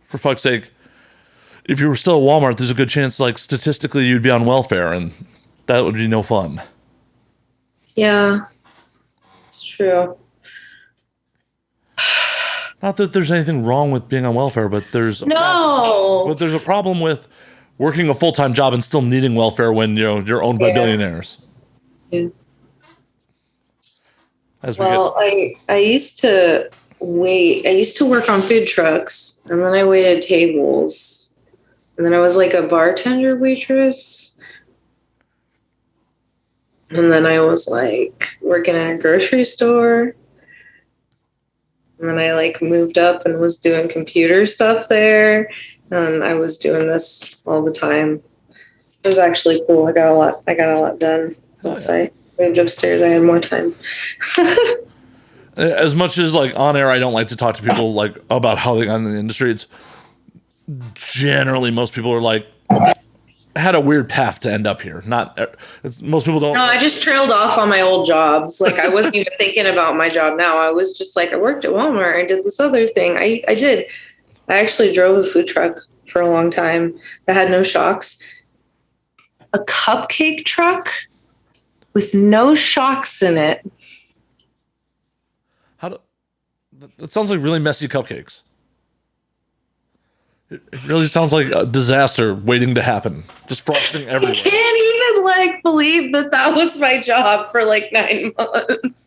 for fuck's sake, if you were still at Walmart, there's a good chance, like, statistically, you'd be on welfare, and that would be no fun. Yeah, it's true. Not that there's anything wrong with being on welfare, but there's a problem with working a full-time job and still needing welfare when you're owned by billionaires. Yeah. I used to work on food trucks, and then I waited tables. And then I was like a bartender waitress. And then I was like working at a grocery store. And then I like moved up and was doing computer stuff there. And I was doing this all the time. It was actually cool. I got a lot done once I moved upstairs. I had more time. As much as like on air, I don't like to talk to people like about how they got in the industry. It's generally most people are like had a weird path to end up here. Most people don't. No, I just trailed off on my old jobs. Like I wasn't even thinking about my job now. I was just like, I worked at Walmart. I did this other thing. I actually drove a food truck for a long time that had no shocks. A cupcake truck with no shocks in it. That sounds like really messy cupcakes. It really sounds like a disaster waiting to happen. Just frosting everywhere. I can't even like believe that was my job for like 9 months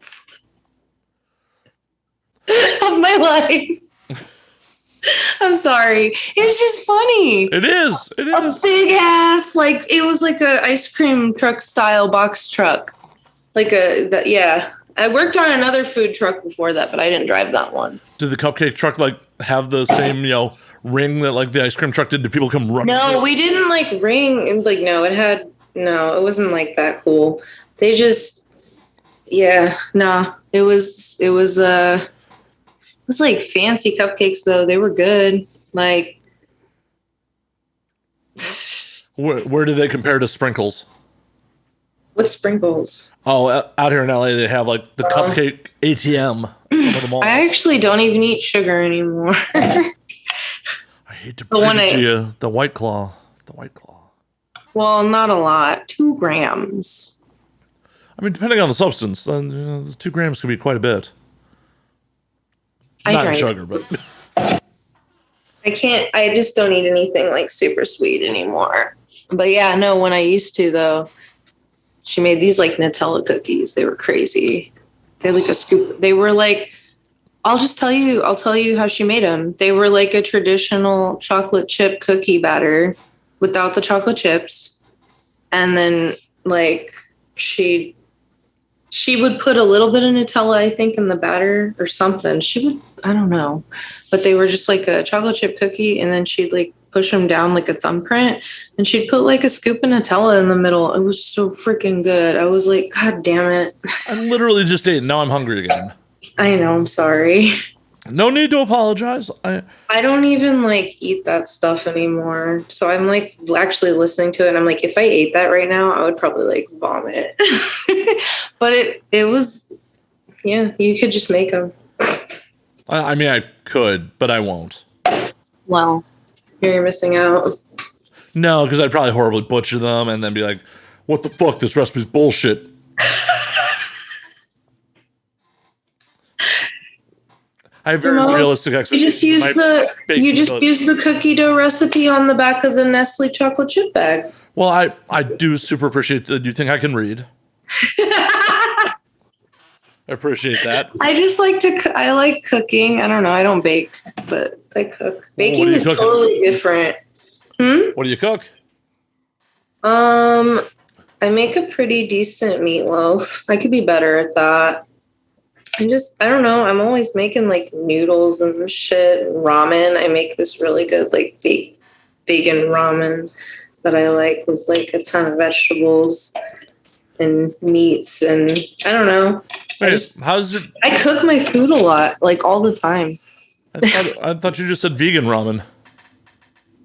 of my life. I'm sorry. It's just funny. It is. A big ass, like it was like a ice cream truck style box truck. I worked on another food truck before that, but I didn't drive that one. Did the cupcake truck like have the same, ring that like the ice cream truck did? Did people come running? No, we didn't like ring. Like, no, it wasn't like that cool. They just, it was like fancy cupcakes though. They were good. Like, where do they compare to sprinkles? What sprinkles? Oh, out here in LA, they have like the cupcake ATM. Some of the malls. I actually don't even eat sugar anymore. I hate to break it to you. The White Claw. Well, not a lot. 2 grams. I mean, depending on the substance, then 2 grams could be quite a bit. Not sugar, but I just don't eat anything like super sweet anymore. But yeah, no, when I used to though, she made these like Nutella cookies. They were crazy. They're like a scoop. They were like, I'll tell you how she made them. They were like a traditional chocolate chip cookie batter without the chocolate chips. And then like she would put a little bit of Nutella, I think, in the batter or something. I don't know. But they were just like a chocolate chip cookie. And then she'd like push them down like a thumbprint. And she'd put like a scoop of Nutella in the middle. It was so freaking good. I was like, God damn it. I literally just ate. Now I'm hungry again. I know. I'm sorry. No need to apologize. I don't even like eat that stuff anymore. So I'm like actually listening to it and I'm like, if I ate that right now, I would probably like vomit. But it was, yeah, you could just make them. I mean, I could, but I won't. Well, you're missing out. No, because I'd probably horribly butcher them and then be like, what the fuck? This recipe's bullshit. I have very realistic expectations. You just use the cookie dough recipe on the back of the Nestle chocolate chip bag. Well, I do super appreciate that you think I can read. I appreciate that. I just I like cooking. I don't know. I don't bake, but I cook. Baking is totally different. What do you cook? I make a pretty decent meatloaf. I could be better at that. I don't know. I'm always making like noodles and shit, ramen. I make this really good like vegan ramen that I like with like a ton of vegetables and meats and I don't know. I cook my food a lot, like all the time. I thought you just said vegan ramen.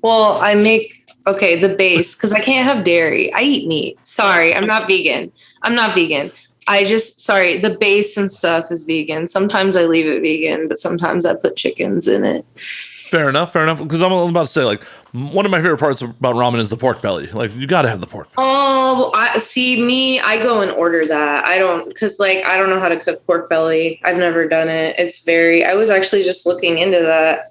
Well, I make the base because I can't have dairy. I eat meat. Sorry, I'm not vegan. The base and stuff is vegan. Sometimes I leave it vegan, but sometimes I put chickens in it. Fair enough. Because I'm about to say, like, one of my favorite parts about ramen is the pork belly. Like, you got to have the pork belly. Oh, I see. I go and order that. I don't, because like I don't know how to cook pork belly. I've never done it. I was actually just looking into that.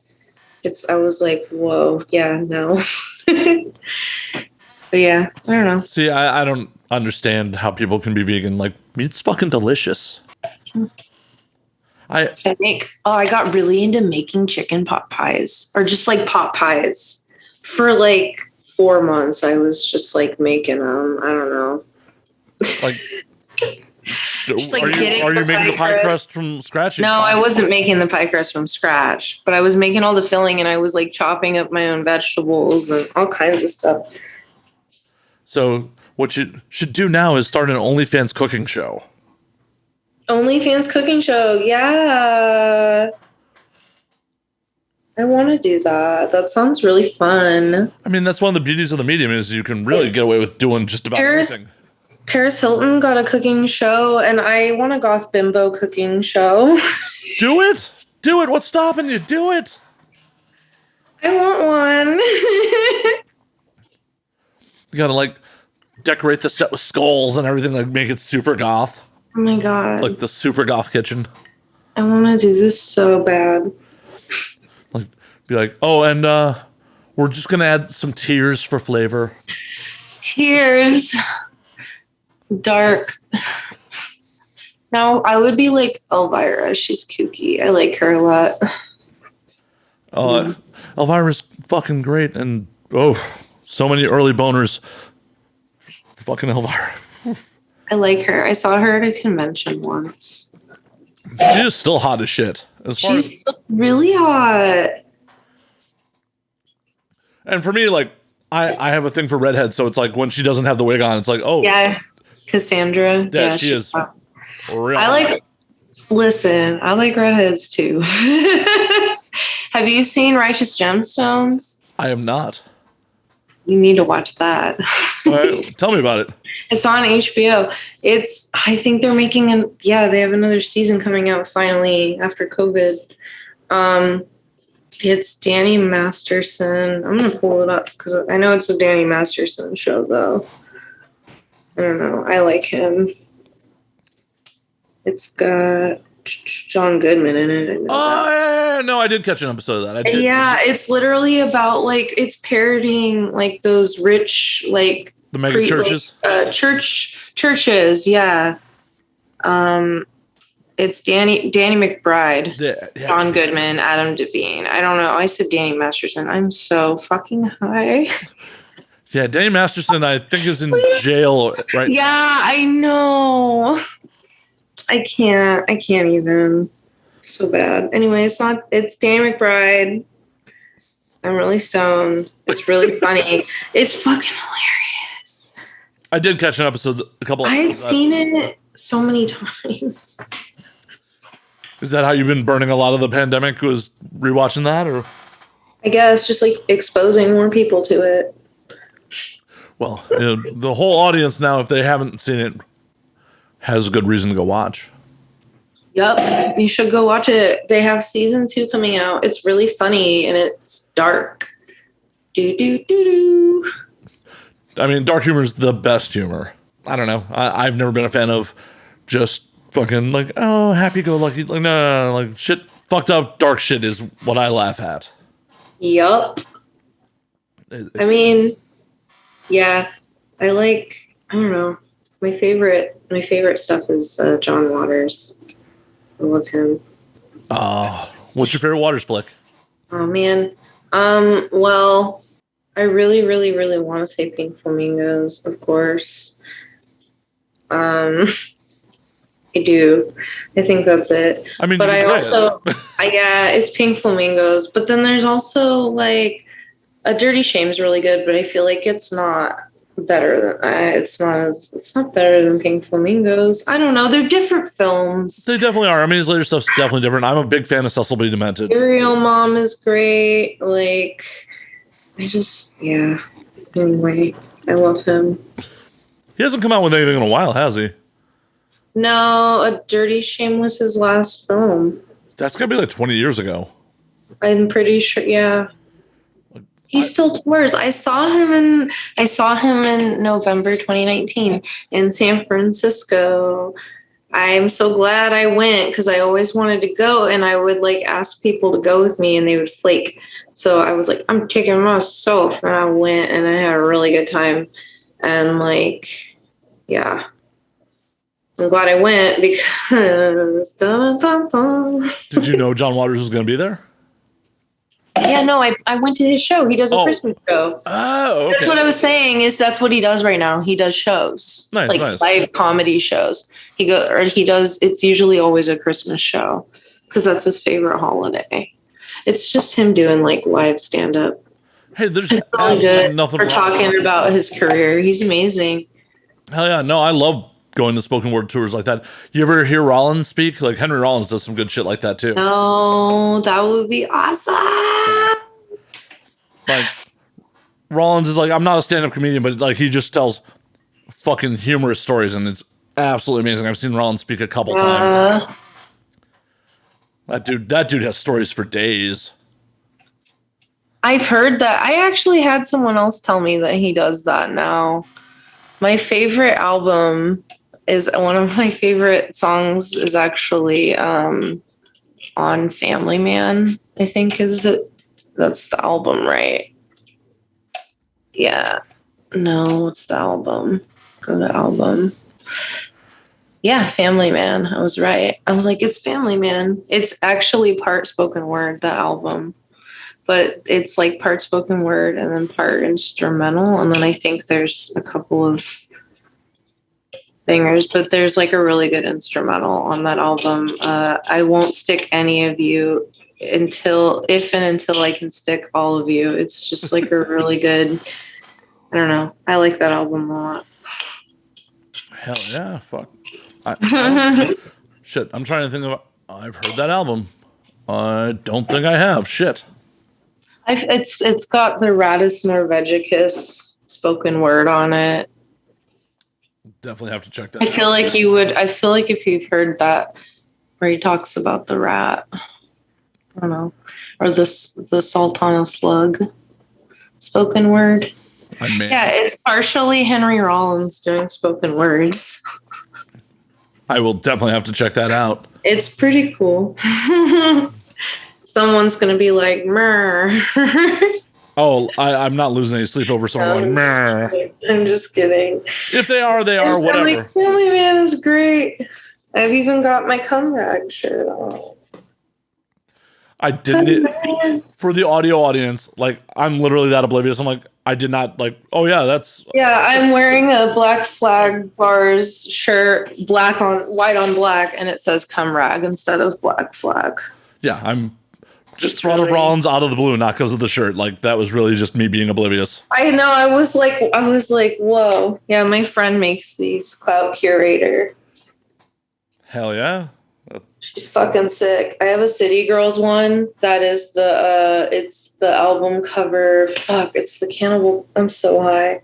I was like, whoa, yeah, no. But yeah, I don't know. See, I don't understand how people can be vegan. Like, meat's fucking delicious. I got really into making chicken pot pies, or just like pot pies for like 4 months. I was just like making them. I don't know. Like, just like are you making the pie crust from scratch? No, I wasn't making the pie crust from scratch, but I was making all the filling, and I was like chopping up my own vegetables and all kinds of stuff. So what you should do now is start an OnlyFans cooking show. OnlyFans cooking show, yeah. I want to do that. That sounds really fun. I mean, that's one of the beauties of the medium is you can really get away with doing just about anything. Paris Hilton got a cooking show, and I want a goth bimbo cooking show. Do it. Do it. What's stopping you? Do it. I want one. You gotta like decorate the set with skulls and everything, like make it super goth. Oh my god. Like the super goth kitchen. I want to do this so bad. Like be like, oh, and we're just gonna add some tears for flavor. Tears. Dark. Now I would be like Elvira. She's kooky. I like her a lot. Elvira's fucking great, and so many early boners. Fucking Elvira. I like her. I saw her at a convention once. She is still hot as shit. She's still really hot. And for me, like, I have a thing for redheads, so it's like when she doesn't have the wig on, it's like, oh. Yeah, Cassandra. Yeah, she is real. I like redheads too. Have you seen Righteous Gemstones? I am not. You need to watch that. Tell me about it. It's on HBO. I think they're making they have another season coming out finally after COVID. It's Danny Masterson. I'm going to pull it up because I know it's a Danny Masterson show though. I don't know. I like him. It's got John Goodman in it. No, I did catch an episode of that. Yeah, it's literally about like it's parodying like those rich like the mega churches. Churches, yeah. It's Danny McBride, yeah. John Goodman, Adam Devine. I don't know. I said Danny Masterson. I'm so fucking high. Yeah, Danny Masterson, I think, is in jail right. Yeah, I know. I can't even. So bad. Anyway, it's Danny McBride. I'm really stoned. It's really funny. It's fucking hilarious. I did catch an episode I've seen it so many times. Is that how you've been burning a lot of the pandemic? Was rewatching that, or? I guess just like exposing more people to it. Well, the whole audience now, if they haven't seen it, has a good reason to go watch. Yep, you should go watch it. They have season 2 coming out. It's really funny and it's dark. Do. I mean, dark humor is the best humor. I don't know. I've never been a fan of just fucking like, oh, happy-go-lucky. Like, no, like shit, fucked up, dark shit is what I laugh at. Yup. I mean, yeah, I don't know. My favorite stuff is John Waters. I love him. What's your favorite Waters flick? Oh man. Well, I really, really, really want to say Pink Flamingos, of course. I do. I think that's it. I mean, but I also, it's Pink Flamingos. But then there's also like A Dirty Shame's really good, but I feel like it's not better than it's not better than Pink Flamingos. I don't know. They're different films. They definitely are. I mean, his later stuff's definitely different. I'm a big fan of Cecil B. Demented. Serial Mom is great. Like, Anyway, I love him. He hasn't come out with anything in a while, has he? No, A Dirty Shame was his last film. That's gotta be like 20 years ago. I'm pretty sure. Yeah. He still tours. I saw him in November 2019 in San Francisco. I'm so glad I went because I always wanted to go, and I would like ask people to go with me and they would flake. So I was like, I'm taking myself, and I went and I had a really good time. And like, yeah. I'm glad I went because Did you know John Waters was going to be there? Yeah, no, I went to his show. He does a Christmas show. Oh, okay. That's what I was saying is that's what he does right now. He does shows. Nice. Live comedy shows. He does, it's usually always a Christmas show because that's his favorite holiday. It's just him doing like live stand up. Hey, there's absolutely nothing for talking about his career. He's amazing. Hell yeah. No, I love going to spoken word tours like that. You ever hear Rollins speak? Like Henry Rollins does some good shit like that too. No, that would be awesome. Like Rollins is like, I'm not a stand-up comedian, but like he just tells fucking humorous stories and it's absolutely amazing. I've seen Rollins speak a couple times. That dude has stories for days. I've heard that. I actually had someone else tell me that he does that now. My favorite album is one of my favorite songs is actually on Family Man, I think that's the album, right? Yeah. No, what's the album? Go to album. Yeah, Family Man. I was right. I was like, it's Family Man. It's actually part spoken word, the album. But it's like part spoken word and then part instrumental. And then I think there's a couple of bangers, but there's like a really good instrumental on that album. I won't stick any of you until I can stick all of you. It's just like a really good, I don't know. I like that album a lot. Hell yeah. Fuck. Shit. I'm trying to think of, I've heard that album. I don't think I have. Shit. It's got the Radis Norvegicus spoken word on it. Definitely have to check that. I feel like you would. I feel like if you've heard that, where he talks about the rat, I don't know, or the salt on a slug, spoken word. Yeah, it's partially Henry Rollins doing spoken words. I will definitely have to check that out. It's pretty cool. Someone's gonna be like, "Meh." Oh, I'm not losing any sleep over someone. No, I'm just kidding. If they are, they are. Whatever. Like, Family Man is great. I've even got my cum rag shirt on. I didn't for the audio audience. Like, I'm literally that oblivious. I'm like, I did not like. Oh yeah, that's. Yeah, I'm wearing a Black Flag Bars shirt, white on black, and it says cum rag instead of Black Flag. Yeah, I'm. Just brought up Rollins out of the blue, not because of the shirt. Like that was really just me being oblivious. I know. I was like, whoa. Yeah, my friend makes these Clout Curator. Hell yeah. She's fucking sick. I have a City Girls one that is it's the album cover. Fuck, it's the Cannibal. I'm so high.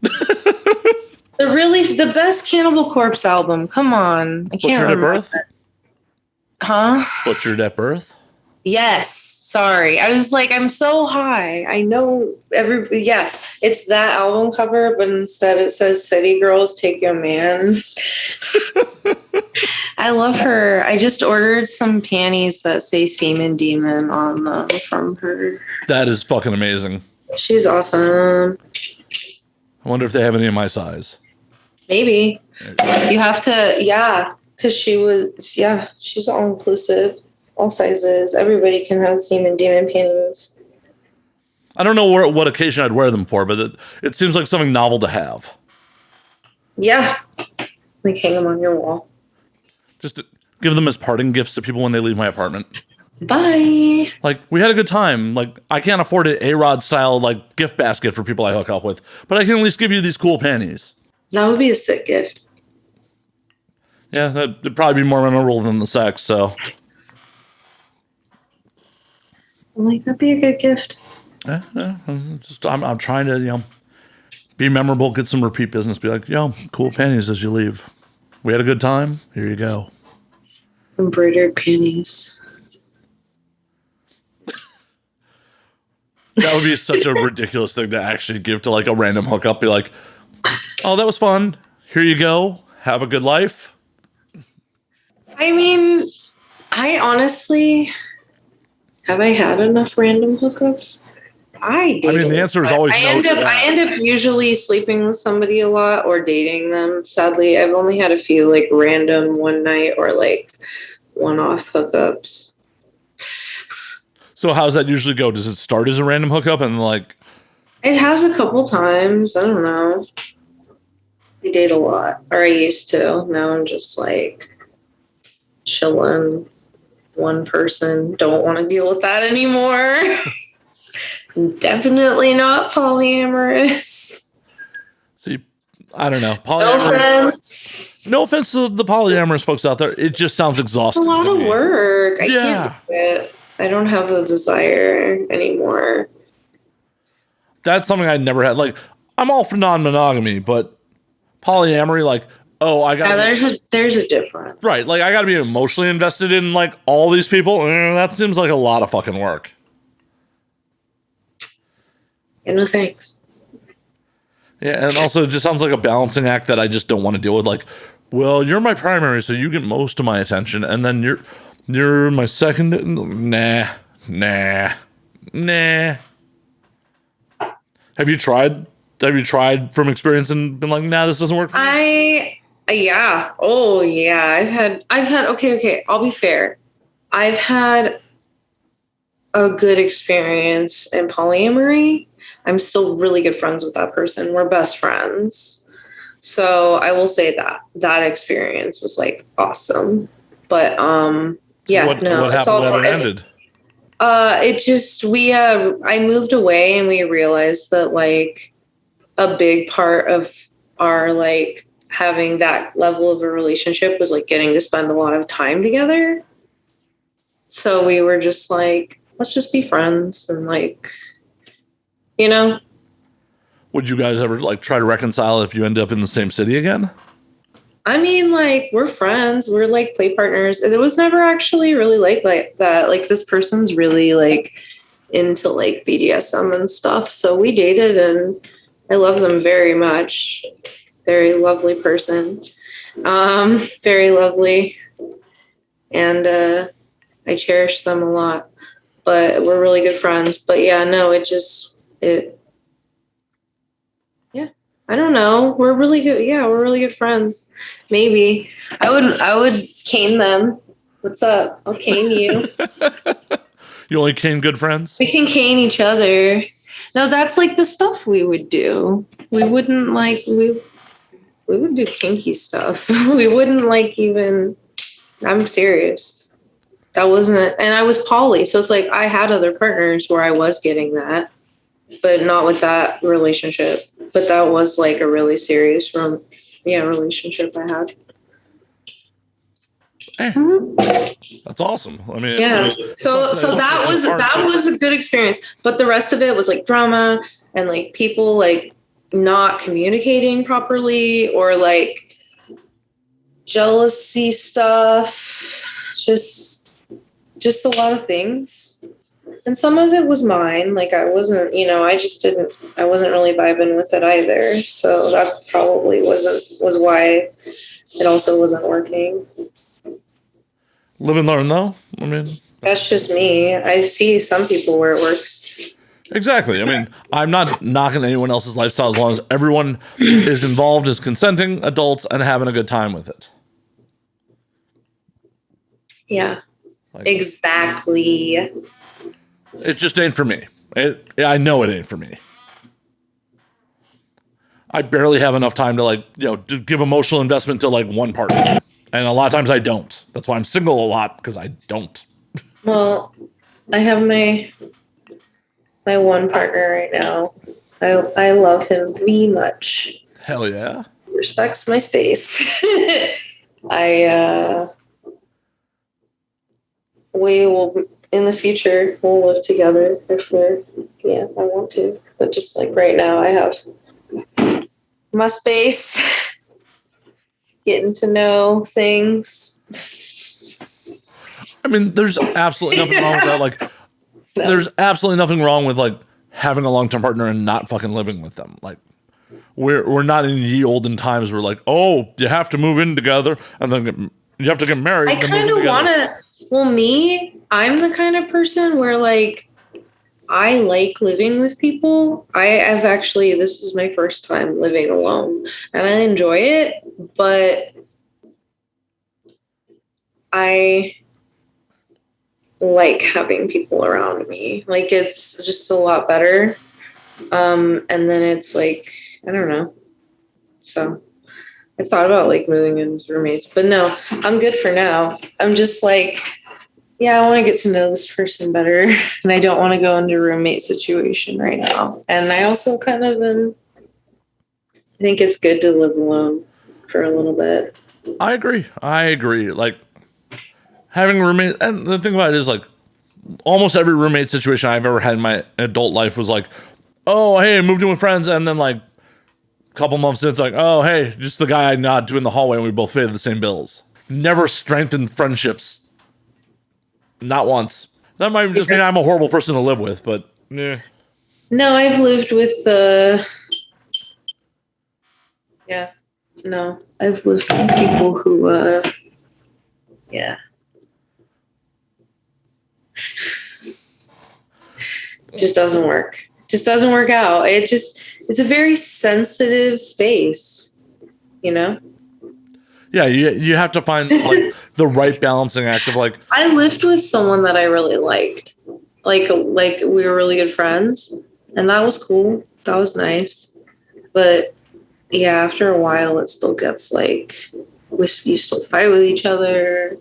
The best Cannibal Corpse album. Come on. I can't remember. Butchered at Birth? Huh? Butchered at Birth? Yes. Sorry. I was like, I'm so high. I know everybody. Yeah. It's that album cover, but instead it says City Girls Take Your Man. I love her. I just ordered some panties that say Semen Demon on them from her. That is fucking amazing. She's awesome. I wonder if they have any in my size. Maybe. You have to, yeah. Because she's all inclusive. All sizes. Everybody can have Semen Demon panties. I don't know what occasion I'd wear them for, but it seems like something novel to have. Yeah. Like hang them on your wall. Just to give them as parting gifts to people when they leave my apartment. Bye. Like, we had a good time. Like, I can't afford an A-Rod style, like, gift basket for people I hook up with, but I can at least give you these cool panties. That would be a sick gift. Yeah, that'd probably be more memorable than the sex, so... Like, that'd be a good gift. I'm trying to, be memorable, get some repeat business, be like, cool panties as you leave. We had a good time. Here you go. Embroidered panties. That would be such a ridiculous thing to actually give to like a random hookup. Be like, oh, that was fun. Here you go. Have a good life. I mean, I honestly, have I had enough random hookups? I mean, the answer is always I no end to up, that. I end up usually sleeping with somebody a lot or dating them. Sadly, I've only had a few like random one night or like one-off hookups. So how's that usually go? Does it start as a random hookup and like? It has a couple times. I don't know. I date a lot, or I used to. Now I'm just like chilling. One person. Don't want to deal with that anymore. Definitely not polyamorous. See, I don't know. No offense. No offense to the polyamorous folks out there. It just sounds It's a exhausting. lot to of me. work. I Yeah. can't do it. I don't have the desire anymore. That's something I never had. Like, I'm all for non-monogamy, but polyamory, like, oh, I got There's a difference. right. Like, I got to be emotionally invested in like all these people. That seems like a lot of fucking work. And no thanks. Yeah, and also it just sounds like a balancing act that I just don't want to deal with. Like, well, you're my primary, so you get most of my attention, and then you're my second. Nah. Have you tried? Have you tried from experience and been like, nah, this doesn't work for me? Yeah. Oh yeah. I've had okay. I'll be fair. I've had a good experience in polyamory. I'm still really good friends with that person. We're best friends. So I will say that experience was like awesome. But yeah, what no, it's happened all when it ended? it just I moved away and we realized that like a big part of our like having that level of a relationship was like getting to spend a lot of time together. So we were just like, let's just be friends and like, you know. Would you guys ever like try to reconcile if you end up in the same city again? I mean, like, we're friends. We're like play partners. And it was never actually really like that. Like, this person's really like into like BDSM and stuff. So we dated and I love them very much. Very lovely person. Very lovely. And I cherish them a lot. But we're really good friends. But yeah, no, I don't know. We're really good. Yeah, we're really good friends. Maybe I would cane them. What's up? I'll cane you. You only cane good friends? We can cane each other. No, that's like the stuff we would do. We wouldn't like we would do kinky stuff. We wouldn't like even. I'm serious. That wasn't. And I was poly, so it's like I had other partners where I was getting that, but not with that relationship. But that was like a really serious relationship I had. That's awesome. I mean, Yeah. So that was a good experience. But the rest of it was like drama and like people like not communicating properly or like jealousy stuff. Just a lot of things. And some of it was mine. Like I wasn't really vibing with it either. So that probably was why it also wasn't working. Live and learn though. I mean, That's just me. I see some people where it works. exactly. I mean, I'm not knocking anyone else's lifestyle as long as everyone is involved as consenting adults and having a good time with it. Yeah. Like, Exactly. it just ain't for me. I know it ain't for me. I barely have enough time to like, to give emotional investment to like one partner. And a lot of times I don't. That's why I'm single a lot, because I don't. Well, I have my one partner right now. I love him very much. Hell yeah. He respects my space. We will in the future we'll live together if I want to. But just like right now I have my space. Getting to know things. I mean, there's absolutely nothing wrong with that. Like, there's absolutely nothing wrong with like having a long-term partner and not fucking living with them. Like, we're not in ye olden times where like, oh, you have to move in together and then you have to get married. I kind of want to. Well, I'm the kind of person where like I like living with people. This is my first time living alone and I enjoy it, but I like having people around me. Like, it's just a lot better. And then it's like, I don't know. So I've thought about like moving in with roommates, but no, I'm good for now. I'm just like, yeah, I want to get to know this person better. And I don't want to go into a roommate situation right now. And I also kind of I think it's good to live alone for a little bit. I agree. Like, having a roommate, and the thing about it is like, almost every roommate situation I've ever had in my adult life was like, oh, hey, I moved in with friends. And then like a couple months in, it's like, oh, hey, just the guy I nod to in the hallway and we both pay the same bills. Never strengthened friendships. Not once. That might just mean I'm a horrible person to live with, but yeah. No, I've lived with I've lived with people who it just doesn't work. Just doesn't work out. It's a very sensitive space, you know? Yeah, you have to find like the right balancing act of like. I lived with someone that I really liked. Like we were really good friends, and that was cool. That was nice. But yeah, after a while, it still gets like you still fight with each other.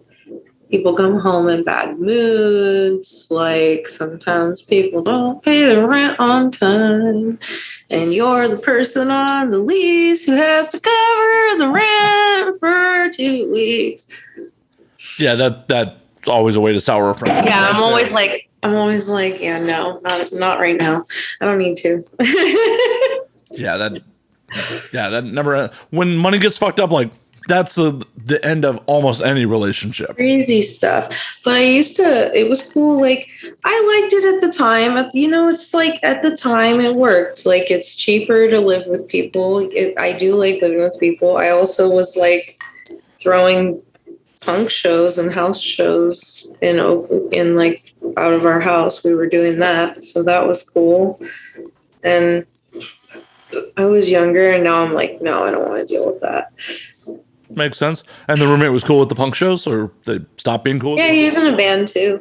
People come home in bad moods. Like, sometimes people don't pay the rent on time. And you're the person on the lease who has to cover the rent for 2 weeks. Yeah, that's always a way to sour a friendship. Yeah, I'm always like, yeah, no, not right now. I don't need to. that never. When money gets fucked up, like, that's the end of almost any relationship. Crazy stuff. But it was cool. Like, I liked it at the time. It's like at the time it worked. Like, it's cheaper to live with people. I do like living with people. I also was like throwing punk shows and house shows in like out of our house. We were doing that. So that was cool. And I was younger and now I'm like, no, I don't want to deal with that. Makes sense. And the roommate was cool with the punk shows, or they stopped being cool? Yeah, he was in a band too.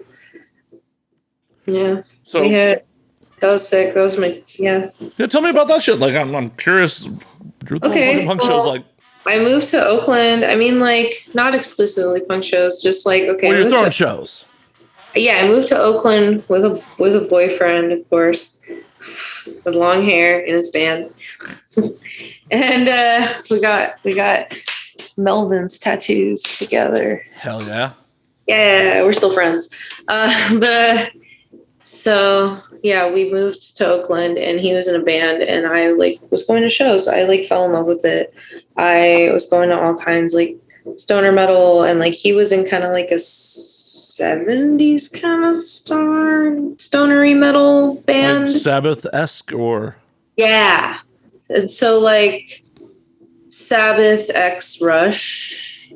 Yeah. So that was sick. That was yeah. Tell me about that shit. Like, I'm curious. Okay. Punk shows, like, I moved to Oakland. I mean, like, not exclusively punk shows, just like, okay. Well, you're throwing shows. Yeah, I moved to Oakland with a boyfriend, of course, with long hair in his band, and we got Melvin's tattoos together. Hell yeah. Yeah, we're still friends. So yeah, we moved to Oakland and he was in a band and I like was going to shows. I like fell in love with it. I was going to all kinds like stoner metal and like he was in kind of like a 70s kind of stonery metal band. Like Sabbath-esque or? Yeah. And so like Sabbath X Rush.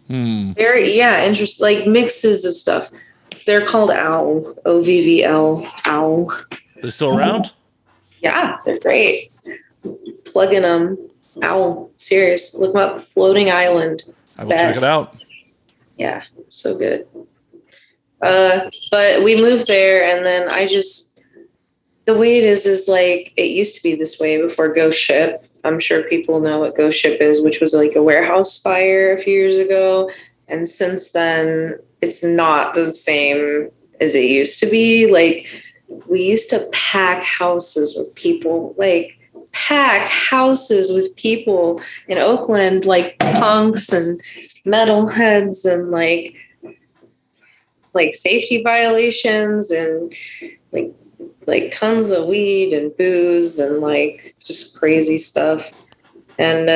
Very, interesting. Like mixes of stuff. They're called Owl. OVVL. Owl. They're still around? Yeah, they're great. Plug in them. Owl. Serious. Look them up. Floating Island. I will check it out. Yeah, so good. But we moved there and then the way it is like it used to be this way before Ghost Ship. I'm sure people know what Ghost Ship is, which was like a warehouse fire a few years ago. And since then, it's not the same as it used to be. Like, we used to pack houses with people in Oakland, like punks and metalheads and like safety violations and like tons of weed and booze and like just crazy stuff. And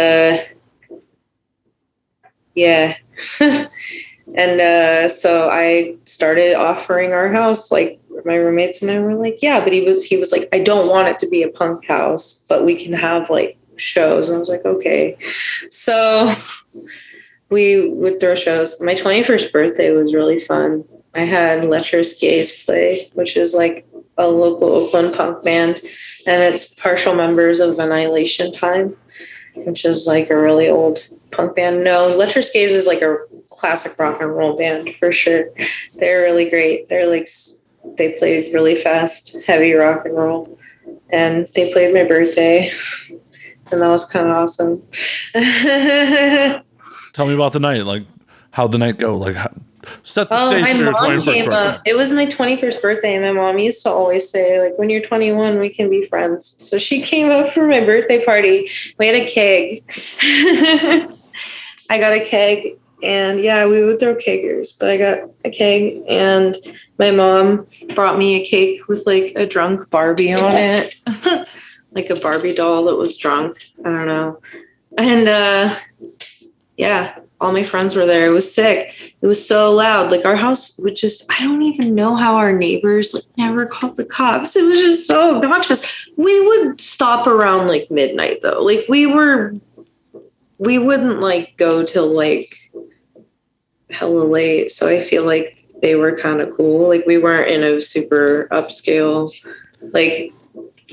yeah. And so I started offering our house like my roommates and I were like, yeah, but he was like, I don't want it to be a punk house, but we can have like shows. And I was like, okay. So we would throw shows. My 21st birthday was really fun. I had Lecherous Gaze play, which is like a local Oakland punk band, and it's partial members of Annihilation Time, which is like a really old punk band. No, Lecherous Gaze is like a classic rock and roll band for sure. They're really great. They play really fast, heavy rock and roll, and they played my birthday, and that was kind of awesome. Tell me about the night. Like, how'd the night go? Like, set the stage my for your mom 21st came birthday. up. It was my 21st birthday, and my mom used to always say, like, when you're 21, we can be friends. So she came up for my birthday party. We had a keg. I got a keg, and yeah, we would throw keggers, but I got a keg, and my mom brought me a cake with like a drunk Barbie on it, like a Barbie doll that was drunk. I don't know. And yeah, all my friends were there. It was sick. It was so loud. Like our house would just, I don't even know how our neighbors like never called the cops. It was just so obnoxious. We would stop around like midnight though. Like we wouldn't like go till like hella late. So I feel like they were kind of cool. Like we weren't in a super upscale, like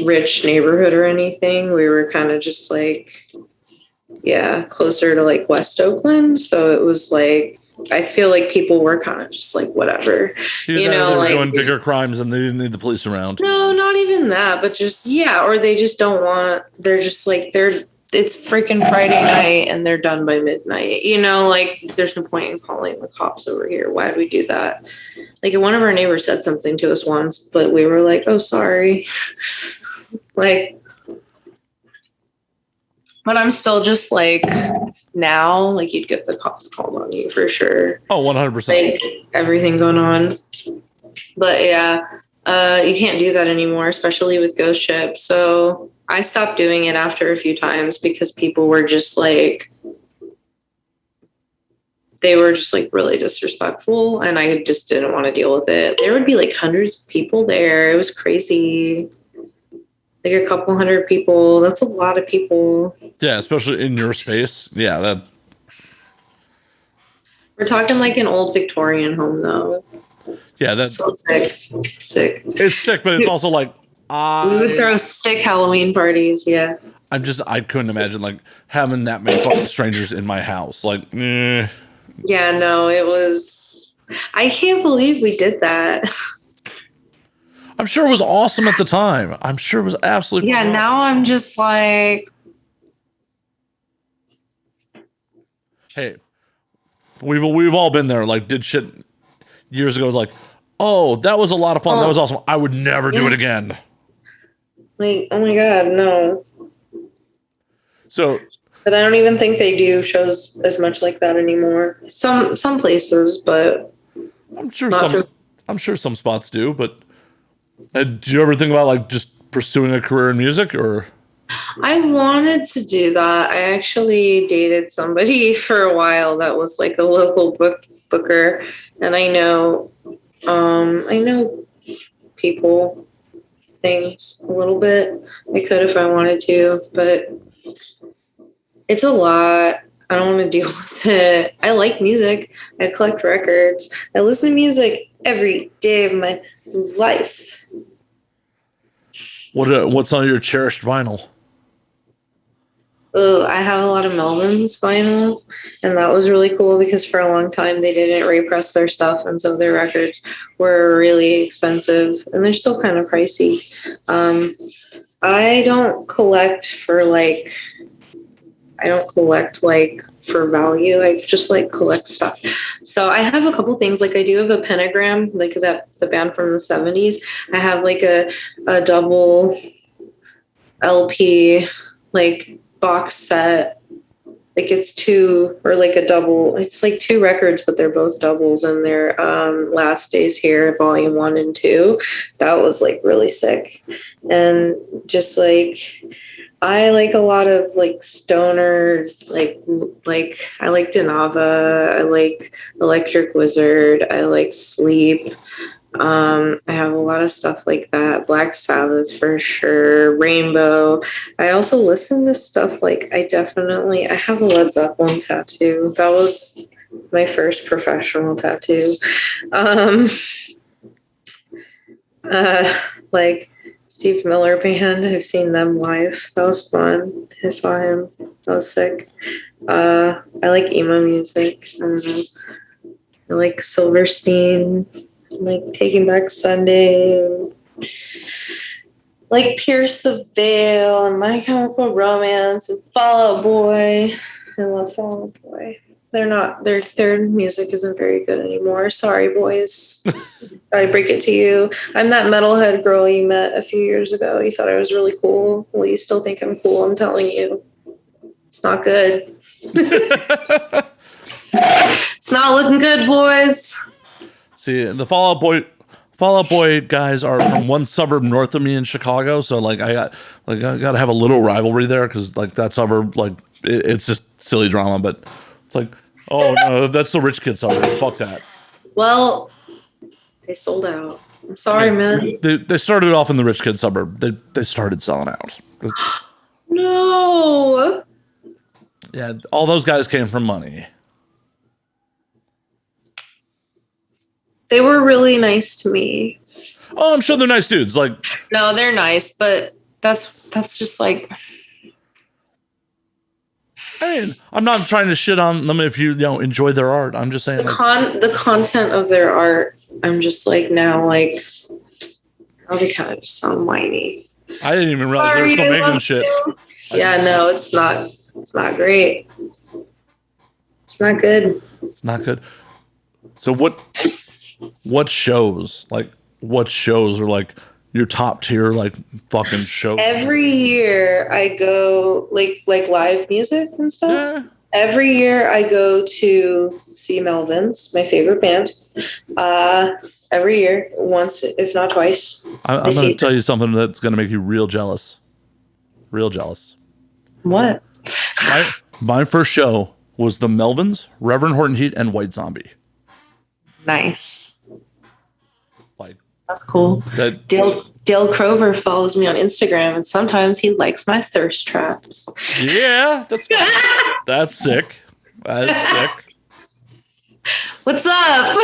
rich neighborhood or anything. We were kind of just like, yeah, closer to like West Oakland. So it was like, I feel like people were kind of just like, whatever, you know, they're like doing bigger crimes and they didn't need the police around. No, not even that, but just, yeah. Or they just don't want, they're just like, it's freaking Friday night and they're done by midnight, you know, like there's no point in calling the cops over here. Why do we do that? Like one of our neighbors said something to us once, but we were like, oh, sorry. Like, but I'm still just like now, like you'd get the cops called on you for sure. Oh, 100%. Like, everything going on. But yeah, you can't do that anymore, especially with ghost ship. So I stopped doing it after a few times because people were just like, they were just like really disrespectful and I just didn't want to deal with it. There would be like hundreds of people there. It was crazy. Like a couple hundred people. That's a lot of people. Yeah, especially in your space. Yeah, that. We're talking like an old Victorian home, though. Yeah, that's so sick. Sick. It's sick, but it's also like we would throw sick Halloween parties. Yeah. I couldn't imagine like having that many fucking strangers in my house. Like, yeah, no, it was. I can't believe we did that. I'm sure it was awesome at the time. I'm sure it was absolutely awesome. Now I'm just like, hey, we've all been there. Like, did shit years ago. Like, oh, that was a lot of fun. That was awesome. I would never do it again. Like, oh my god, no. So, but I don't even think they do shows as much like that anymore. Some places, but I'm sure some spots do. But do you ever think about like just pursuing a career in music or? I wanted to do that. I actually dated somebody for a while that was like a local booker, and I know people, things a little bit. I could if I wanted to, but it's a lot. I don't want to deal with it. I like music. I collect records. I listen to music every day of my life. What's on your cherished vinyl? I have a lot of Melvin's vinyl, and that was really cool because for a long time they didn't repress their stuff, and so their records were really expensive, and they're still kind of pricey. I don't collect for for value. I just like collect stuff. So I have a couple things. Like I do have a pentagram, like the band from the 70s. I have like a double LP like box set. Like it's two or like a double. It's like two records, but they're both doubles, and they're Last Days Here, Volume 1 and 2. That was like really sick. And just like I like a lot of like stoner, like I like Denava, I like Electric Wizard, I like Sleep, I have a lot of stuff like that. Black Sabbath for sure. Rainbow. I also listen to stuff like I have a Led Zeppelin tattoo. That was my first professional tattoo. Um, like Steve Miller Band. I've seen them live. That was fun. I saw him. That was sick. I like emo music. I don't know. I like Silverstein. I like Taking Back Sunday. Like Pierce the Veil and My Chemical Romance and Fall Out Boy. I love Fall Out Boy. Their music isn't very good anymore. Sorry, boys. I break it to you. I'm that metalhead girl you met a few years ago. You thought I was really cool. Well, you still think I'm cool. I'm telling you. It's not good. It's not looking good, boys. See, the Fall Out Boy guys are from one suburb north of me in Chicago, so like I got to have a little rivalry there because like that suburb, like it's just silly drama, but it's like, oh no, that's the rich kid suburb. Fuck that. Well, they sold out. I'm sorry, man. They started off in the rich kid suburb. They started selling out. No. Yeah, all those guys came from money. They were really nice to me. Oh, I'm sure they're nice dudes. Like, no, they're nice, but that's just like. I mean, I'm not trying to shit on them if you enjoy their art. I'm just saying the content of their art. I'm just like now like. Oh, they kind of just sound whiny. I didn't even realize they were still making shit. Yeah, no, it's not. It's not great. It's not good. It's not good. So what shows are like your top tier like fucking shows? Every year I go like live music and stuff. Yeah. Every year I go to see Melvins, my favorite band. Every year, once if not twice. I'm going to tell you something that's going to make you real jealous. Real jealous. What? My first show was the Melvins, Reverend Horton Heat, and White Zombie. Nice. Like that's cool. Dale Crover follows me on Instagram, and sometimes he likes my thirst traps. Yeah, that's sick. That's sick. What's up?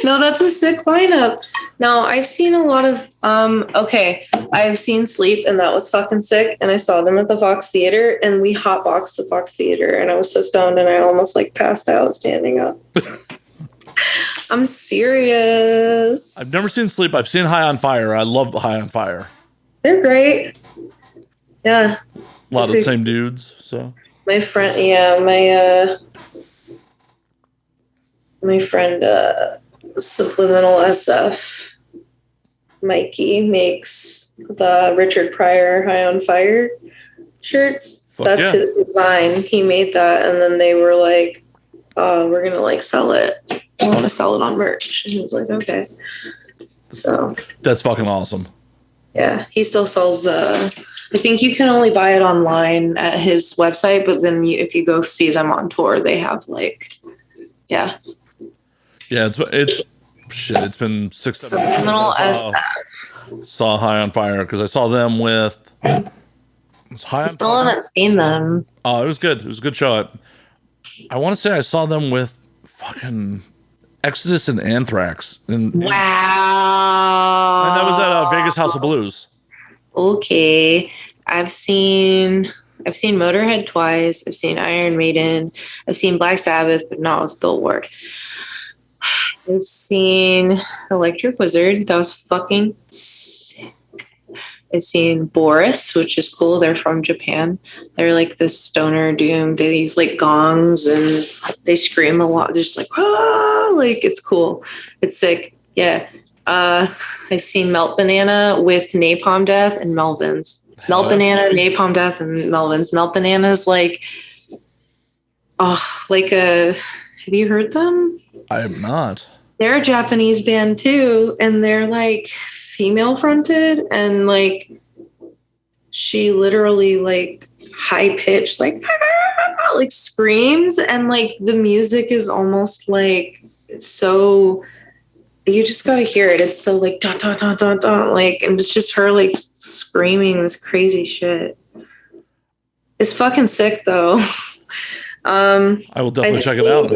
No, that's a sick lineup. No, I've seen a lot of I've seen Sleep, and that was fucking sick. And I saw them at the Fox Theater, and we hotboxed the Fox Theater, and I was so stoned and I almost like passed out standing up. I'm serious. I've never seen Sleep. I've seen High on Fire. I love High on Fire. They're great. Yeah. A lot of the same dudes. So my friend, Subliminal SF, Mikey, makes the Richard Pryor High on Fire shirts. That's his design. He made that, and then they were like, "Oh, we're gonna like sell it. I want to sell it on merch." And he was like, "Okay." So that's fucking awesome. Yeah, he still sells. I think you can only buy it online at his website, but then if you go see them on tour, they have like, yeah. Yeah, it's shit. It's been 6-7 years since I saw High on Fire because I saw them with. I still haven't seen them. Oh, it was good. It was a good show. I want to say I saw them with fucking Exodus and Anthrax. Wow. And that was at Vegas House of Blues. Okay, I've seen Motorhead twice. I've seen Iron Maiden. I've seen Black Sabbath, but not with Bill Ward. I've seen Electric Wizard. That was fucking sick. I've seen Boris, which is cool. They're from Japan. They're like this stoner doom. They use like gongs and they scream a lot. They're just like, ah, like it's cool. It's sick. Yeah. I've seen Melt Banana with Napalm Death and Melvins. Melt Banana, Napalm Death, and Melvins. Melt Banana is like, have you heard them? I have not. They're a Japanese band too, and they're like female fronted, and like she literally like high pitched like screams, and like the music is almost like so You just gotta hear it. It's so like dun, dun, dun, dun, dun, like, and it's just her like screaming this crazy shit. It's fucking sick though. I will definitely check it out.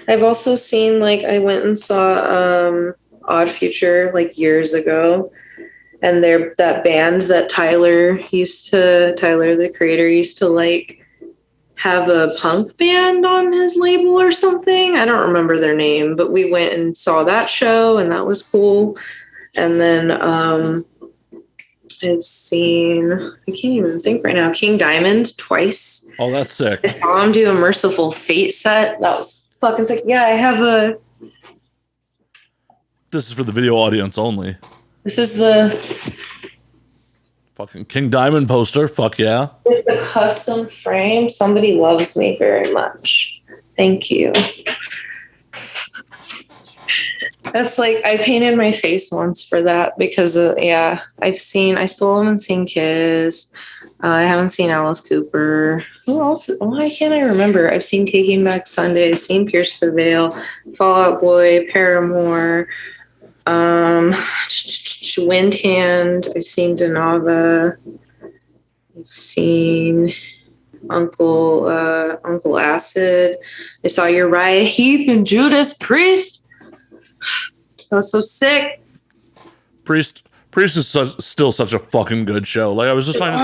I've also seen, like, I went and saw Odd Future like years ago, and they're that band that Tyler the creator used to like have a punk band on his label or something. I don't remember their name, but we went and saw that show and that was cool. And then I've seen, I can't even think right now, King Diamond twice. Oh, that's sick. I saw him do a Merciful Fate set. That was fucking sick. Yeah, I have a. This is for the video audience only. This is the. Fucking King Diamond poster. Fuck yeah. With the custom frame. Somebody loves me very much. Thank you. That's like, I painted my face once for that because, yeah, I still haven't seen Kiss. I haven't seen Alice Cooper. Who else? Why can't I remember? I've seen Taking Back Sunday. I've seen Pierce the Veil, Fall Out Boy, Paramore, Windhand. I've seen Denava. I've seen Uncle Acid. I saw Uriah Heep and Judas Priest. That was so sick. Priest is still such a fucking good show. Like I was just talking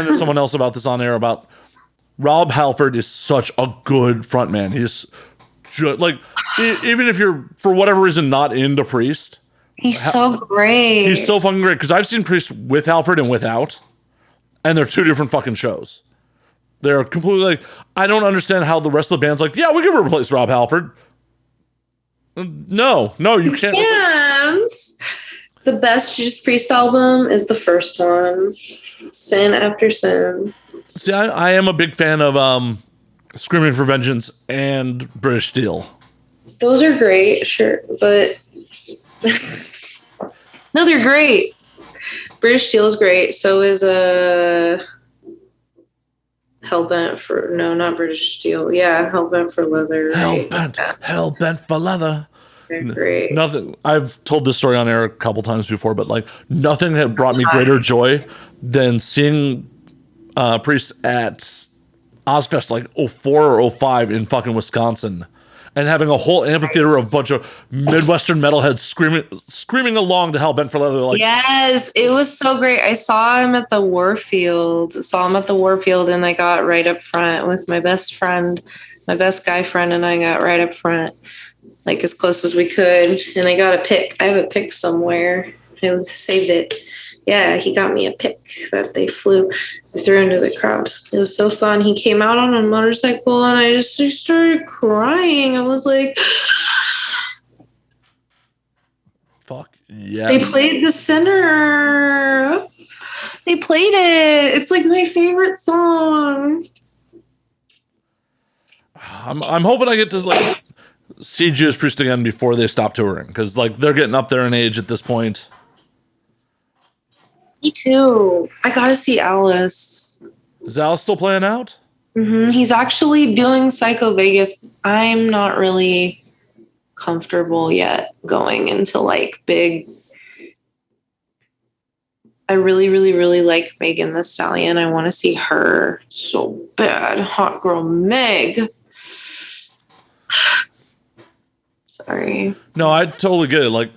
to someone else about this on air about Rob Halford is such a good frontman. He's like, even if you're for whatever reason not into Priest, he's so great. He's so fucking great because I've seen Priest with Halford and without, and they're two different fucking shows. They're completely like, I don't understand how the rest of the band's like, yeah, we can replace Rob Halford. No, you can't. The best Judas Priest album is the first one, Sin After Sin. See, I am a big fan of Screaming for Vengeance and British Steel. Those are great, sure, but no, they're great. British Steel is great. So is Hellbent for, no, not British Steel. Yeah, Hellbent for Leather. Right? Hellbent for Leather. They're great. Nothing. I've told this story on air a couple times before, but like nothing had brought me greater joy than seeing Priest at Ozfest like 04 or 05 in fucking Wisconsin, and having a whole amphitheater of a bunch of Midwestern metalheads screaming along to Hellbent for Leather. Like, yes, it was so great. I saw him at the Warfield. And I got right up front with my best friend, my best guy friend, and I got right up front, like as close as we could. And I got a pic. I have a pic somewhere. I saved it. Yeah, he got me a pic that they threw into the crowd. It was so fun. He came out on a motorcycle and I started crying. I was like, fuck yes. They played The Sinner. They played it. It's like my favorite song. I'm hoping I get to like see Judas Priest again before they stop touring, because like they're getting up there in age at this point. Me too. I gotta see Alice. Is Alice still playing out? Mm-hmm. He's actually doing Psycho Vegas. I'm not really comfortable yet going into like big. I really, really, really like Megan Thee Stallion. I want to see her so bad. Hot girl Meg. Sorry. No, I totally get it. Like,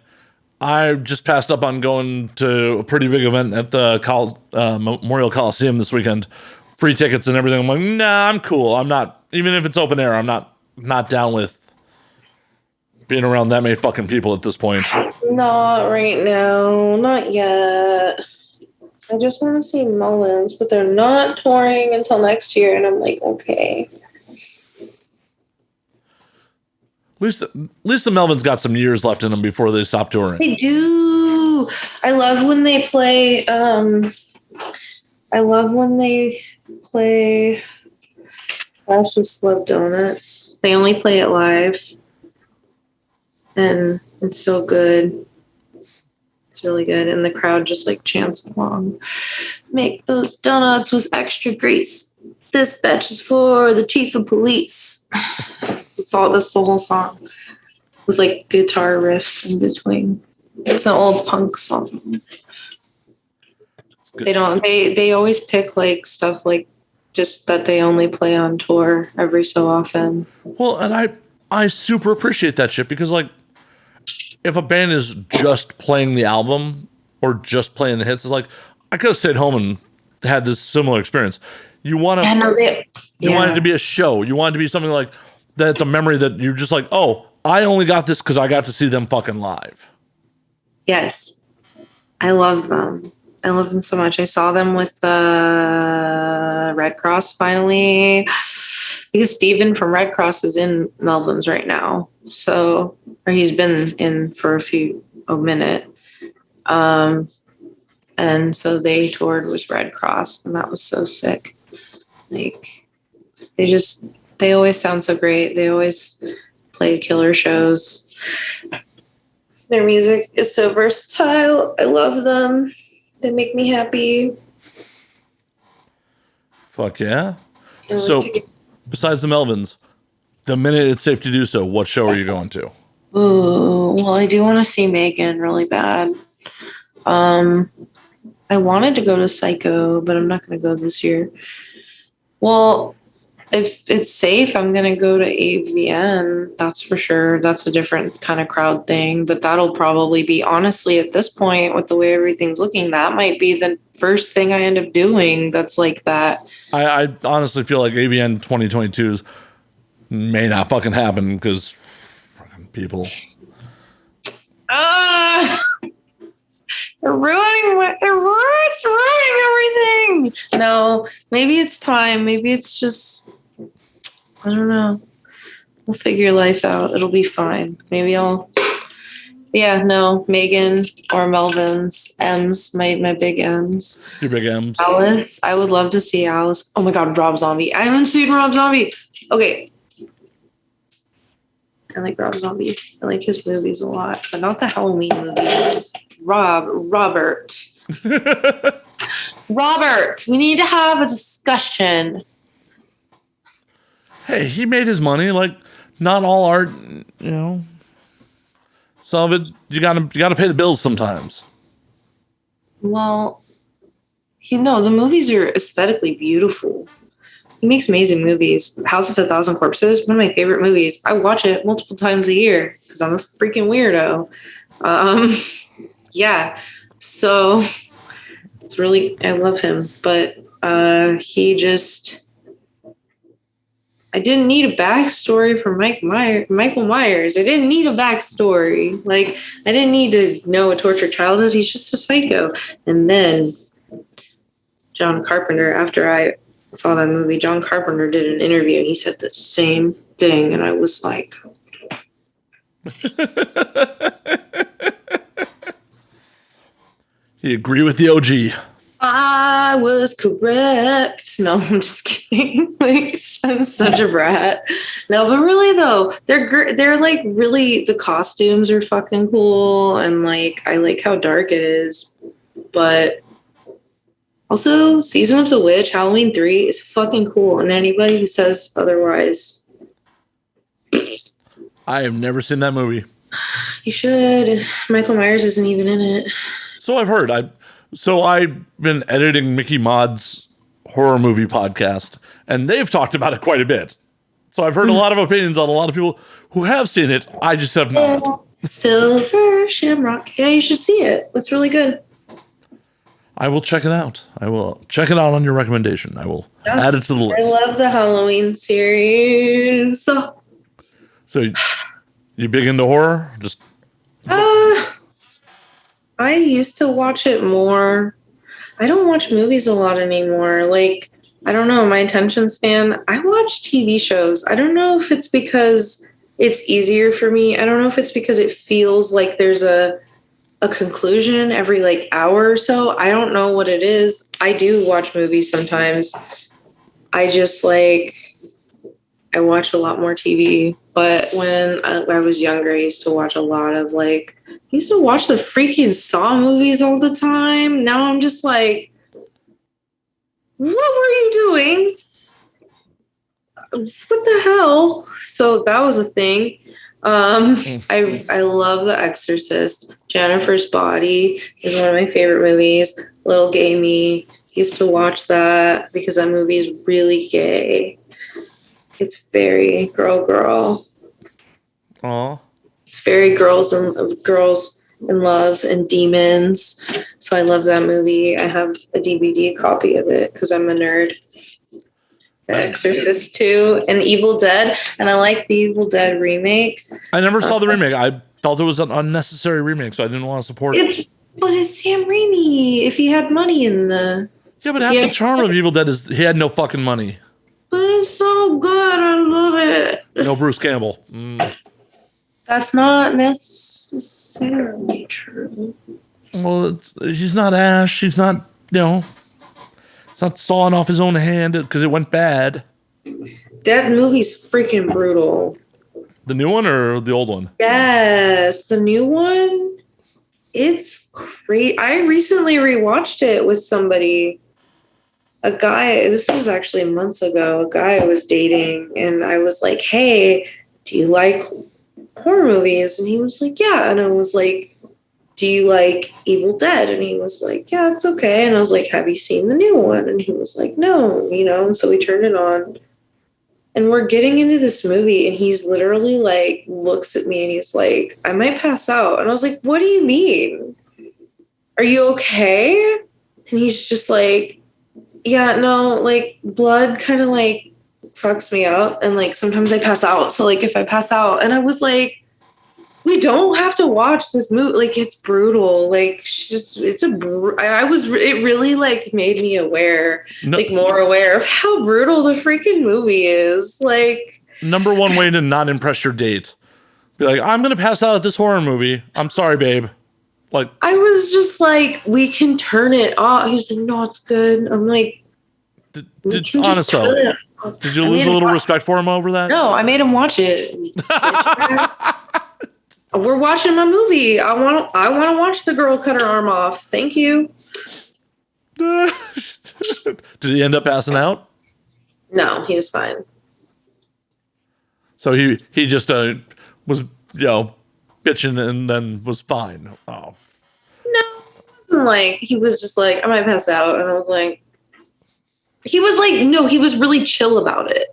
I just passed up on going to a pretty big event at the Memorial Coliseum this weekend. Free tickets and everything. I'm like, nah, I'm cool. I'm not, even if it's open air, I'm not down with being around that many fucking people at this point. Not right now. Not yet. I just want to see Mullins, but they're not touring until next year. And I'm like, okay. At least the Melvins got some years left in them before they stop touring. They do. I love when they play. Gosh, just love Donuts. They only play it live, and it's so good. It's really good, and the crowd just like chants along. Make those donuts with extra grease. This batch is for the chief of police. That's the whole song. with like guitar riffs in between. It's an old punk song. They always pick like stuff like just that they only play on tour every so often. Well, and I super appreciate that shit because like if a band is just playing the album or just playing the hits, it's like I could have stayed home and had this similar experience. You want to you want it to be a show. You want it to be something like that's a memory that you're just like, oh, I only got this because I got to see them fucking live. Yes. I love them. I love them so much. I saw them with the Red Cross finally because Steven from Red Cross is in Melvin's right now. So, or he's been in for a minute. And so they toured with Red Cross and that was so sick. Like they always sound so great. They always play killer shows. Their music is so versatile. I love them. They make me happy. Fuck yeah. So, besides the Melvins, the minute it's safe to do so, what show are you going to? Ooh, well, I do want to see Megan really bad. I wanted to go to Psycho, but I'm not going to go this year. Well, if it's safe, I'm going to go to AVN. That's for sure. That's a different kind of crowd thing, but that'll probably be, honestly, at this point, with the way everything's looking, that might be the first thing I end up doing that's like that. I honestly feel like AVN 2022 may not fucking happen because people. They're ruining everything. No, maybe it's time. Maybe it's just, I don't know. We'll figure life out. It'll be fine. Maybe Megan or Melvin's. M's, my big M's. Your big M's. Alice. I would love to see Alice. Oh my God, Rob Zombie. I haven't seen Rob Zombie. Okay. I like Rob Zombie. I like his movies a lot, but not the Halloween movies. Robert. Robert, we need to have a discussion. Hey, he made his money. Like, not all art, you know. Some of it, you gotta pay the bills sometimes. Well, the movies are aesthetically beautiful. He makes amazing movies. House of a Thousand Corpses, one of my favorite movies. I watch it multiple times a year because I'm a freaking weirdo. Yeah. So it's really, I love him, but I didn't need a backstory for Michael Myers. I didn't need a backstory. Like, I didn't need to know a tortured childhood. He's just a psycho. And then John Carpenter, after I saw that movie, John Carpenter did an interview and he said the same thing. And I was like, You agree with the OG. I was correct. No, I'm just kidding. Like, I'm such a brat. No, but really though, they're like really, the costumes are fucking cool, and like I like how dark it is. But also, Season of the Witch, Halloween 3 is fucking cool, and anybody who says otherwise, I have never seen that movie. You should. Michael Myers isn't even in it. So I've heard. I've been editing Mickey Mod's horror movie podcast, and they've talked about it quite a bit. So I've heard a lot of opinions on a lot of people who have seen it. I just have not. Silver Shamrock. Yeah, you should see it. It's really good. I will check it out. I will check it out on your recommendation. I will add it to the list. I love the Halloween series. So you big into horror? Just I used to watch it more. I don't watch movies a lot anymore. Like, I don't know, my attention span. I watch TV shows. I don't know if it's because it's easier for me. I don't know if it's because it feels like there's a conclusion every like hour or so. I don't know what it is. I do watch movies sometimes. I just like, I watch a lot more TV. But when I was younger, I used to watch a lot of like, I used to watch the freaking Saw movies all the time. Now I'm just like, what were you doing? What the hell? So that was a thing. I love The Exorcist. Jennifer's Body is one of my favorite movies. Little gay me used to watch that because that movie is really gay. It's very girl. Aw. It's very girls in love and demons. So I love that movie. I have a DVD copy of it because I'm a nerd. The Exorcist 2 and Evil Dead. And I like the Evil Dead remake. I never saw the remake. I felt it was an unnecessary remake, so I didn't want to support it. But it's Sam Raimi. If he had money in the... Yeah, but half the charm of Evil Dead is he had no fucking money. But it's so good. I love it. No Bruce Campbell. That's not necessarily true. Well, he's not Ash. He's not, it's not sawing off his own hand because it went bad. That movie's freaking brutal. The new one or the old one? Yes, the new one. It's great. I recently rewatched it with somebody. A guy, this was actually months ago, a guy I was dating, and I was like, hey, do you like horror movies? And he was like, yeah. And I was like, do you like Evil Dead? And he was like, yeah, it's okay. And I was like, have you seen the new one? And he was like, no, and so we turned it on. And we're getting into this movie, and he's literally like, looks at me and he's like, I might pass out. And I was like, what do you mean? Are you okay? And he's just like, yeah, no, like blood kind of like fucks me up. And like, sometimes I pass out. So like, if I pass out, and I was like, we don't have to watch this movie. Like, it's brutal. Like, it really like made me aware, more aware of how brutal the freaking movie is. Like, number one way to not impress your date. Be like, I'm going to pass out at this horror movie. I'm sorry, babe. Like, I was just like, we can turn it off. He's like, no, it's good. I'm like, did you lose a little respect for him over that? No, I made him watch it. We're watching my movie. I want to watch the girl cut her arm off. Thank you. Did he end up passing out? No, he was fine. So he just was bitching and then was fine. Oh. No, it wasn't like he was just like, I might pass out, and I was like, he was like, no, he was really chill about it.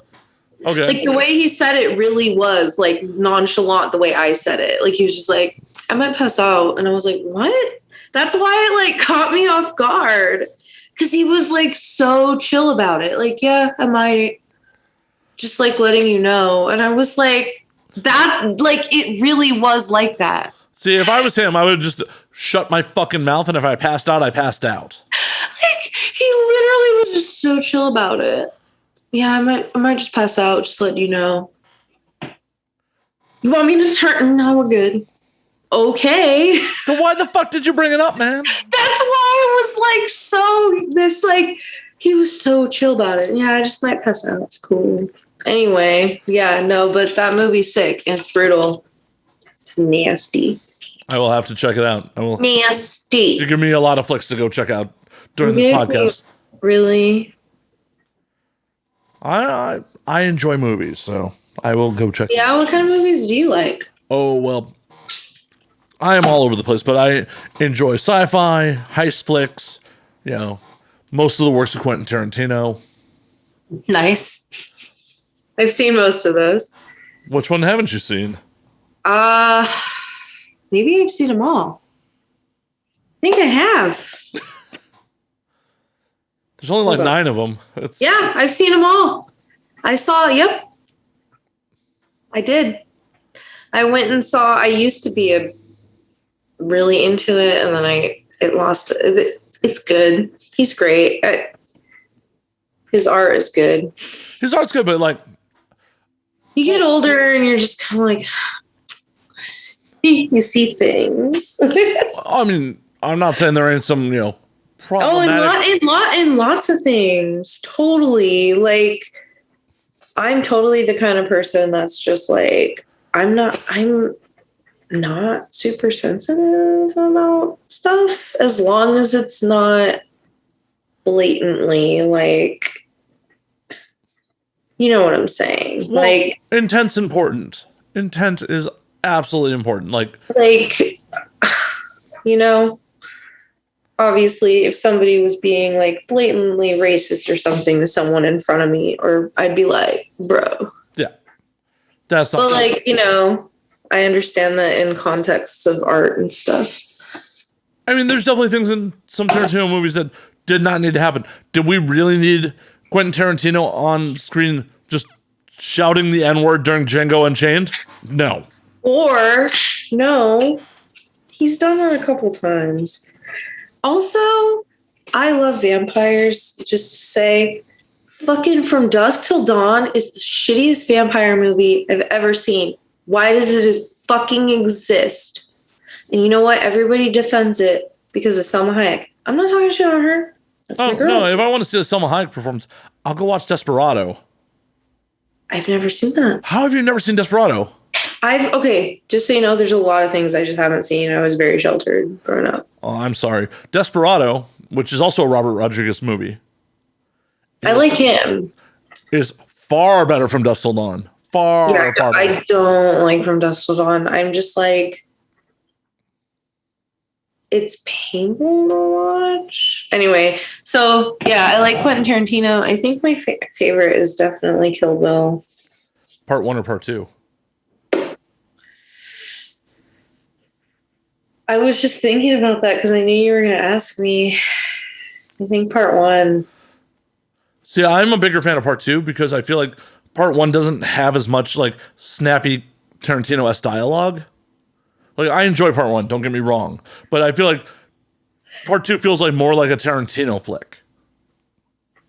Okay. Like the way he said it really was like nonchalant the way I said it. Like he was just like, I might pass out. And I was like, what? That's why it like caught me off guard. Cause he was like so chill about it. Like, yeah, I might, just like letting you know. And I was like, that, like, it really was like that. See, if I was him, I would just shut my fucking mouth. And if I passed out, I passed out. Like he literally was just so chill about it. Yeah, I might just pass out, just let you know. You want me to turn? No, we're good. Okay. So why the fuck did you bring it up, man? That's why I was like, he was so chill about it. Yeah, I just might pass out. It's cool. Anyway, yeah, no, but that movie's sick and it's brutal. It's nasty. I will have to check it out. I will. Nasty. You give me a lot of flicks to go check out during this podcast. Really? I enjoy movies, so I will go check. Yeah, what kind of movies do you like? Oh, well, I am all over the place, but I enjoy sci-fi, heist flicks, most of the works of Quentin Tarantino. Nice. I've seen most of those. Which one haven't you seen? Maybe I've seen them all. I think I have. There's only like 9 of them. Yeah, I've seen them all. Yep. I did. I went and saw, I used to be really into it, and then it lost. It's good. He's great. His art is good. His art's good, but like... You get older and you're just kind of like... you see things. I mean, I'm not saying there ain't some, problematic... in lots of things. Totally. Like, I'm totally the kind of person that's just like, I'm not super sensitive about stuff as long as it's not blatantly like, you know what I'm saying? Well, like, intent's important. Intent is absolutely important. Like, you know, obviously, if somebody was being like blatantly racist or something to someone in front of me, or I'd be like, bro. yeah, that's not. But like, you know, I understand that in contexts of art and stuff. I mean, there's definitely things in some Tarantino movies that did not need to happen. Did we really need Quentin Tarantino on screen just shouting the N-word during Django Unchained? No. Or, no, he's done it a couple times. Also, I love vampires. Just to say, fucking From Dusk Till Dawn is the shittiest vampire movie I've ever seen. Why does it fucking exist? And you know what? Everybody defends it because of Salma Hayek. I'm not talking shit on her. That's my girl. No, if I want to see a Salma Hayek performance, I'll go watch Desperado. I've never seen that. How have you never seen Desperado? Okay, just so you know, there's a lot of things I just haven't seen. I was very sheltered growing up. Oh, I'm sorry. Desperado, which is also a Robert Rodriguez movie. I like him. Is far better From Dusk Till Dawn. Far better. I don't like From Dusk Till Dawn. I'm just like, it's painful to watch. Anyway, so yeah, I like Quentin Tarantino. I think my favorite is definitely Kill Bill. Part 1 or Part 2? I was just thinking about that because I knew you were going to ask me. I think Part 1. See, I'm a bigger fan of Part 2 because I feel like Part 1 doesn't have as much like snappy Tarantino-esque dialogue. Like, I enjoy Part 1, don't get me wrong. But I feel like Part 2 feels like more like a Tarantino flick.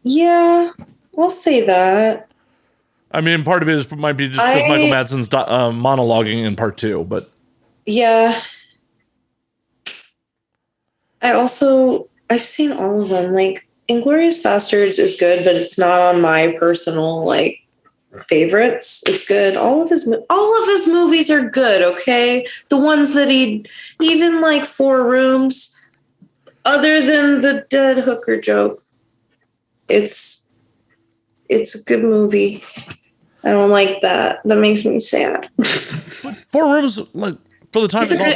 Yeah, I'll say that. I mean, part of it might be just because Michael Madsen's monologuing in Part 2, but... Yeah. I've seen all of them. Like, Inglourious Bastards is good, but it's not on my personal, like, favorites. It's good. All of his movies are good, okay? The ones that even like Four Rooms, other than the dead hooker joke, it's a good movie. I don't like that. That makes me sad. But Four Rooms, like, for the time, it's a good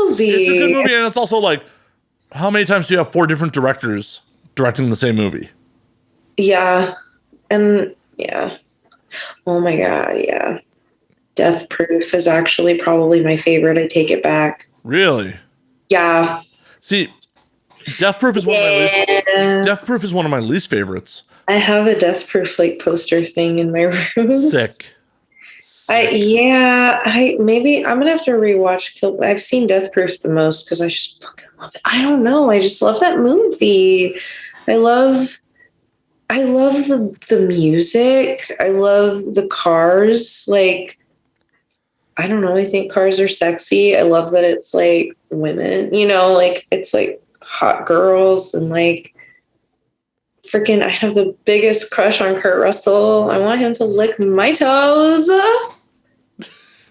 movie. It's a good movie, and it's also like, how many times do you have 4 different directors directing the same movie? Yeah. And yeah. Oh my God, yeah. Death Proof is actually probably my favorite. I take it back. Really? Yeah. See, Death Proof is one of my least favorites. I have a Death Proof like poster thing in my room. Sick. Maybe I'm gonna have to rewatch Kill. I've seen Death Proof the most because I just fucking love it. I don't know. I just love that movie. I love the music. I love the cars. Like, I don't know. I think cars are sexy. I love that it's like women, you know, like it's like hot girls and like freaking, I have the biggest crush on Kurt Russell. I want him to lick my toes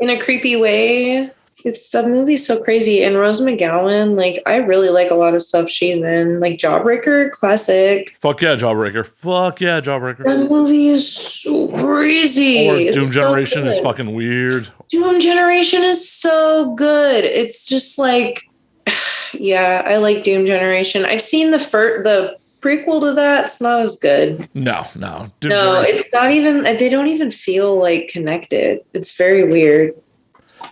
in a creepy way. The movie's so crazy. And Rose McGowan, like, I really like a lot of stuff she's in. Like Jawbreaker, classic. Fuck yeah, Jawbreaker. That movie is so crazy. Or Doom Generation is fucking weird. Doom Generation is so good. It's just like, yeah, I like Doom Generation. I've seen the prequel to that. It's not as good. No. It's not even, they don't even feel like connected. It's very weird.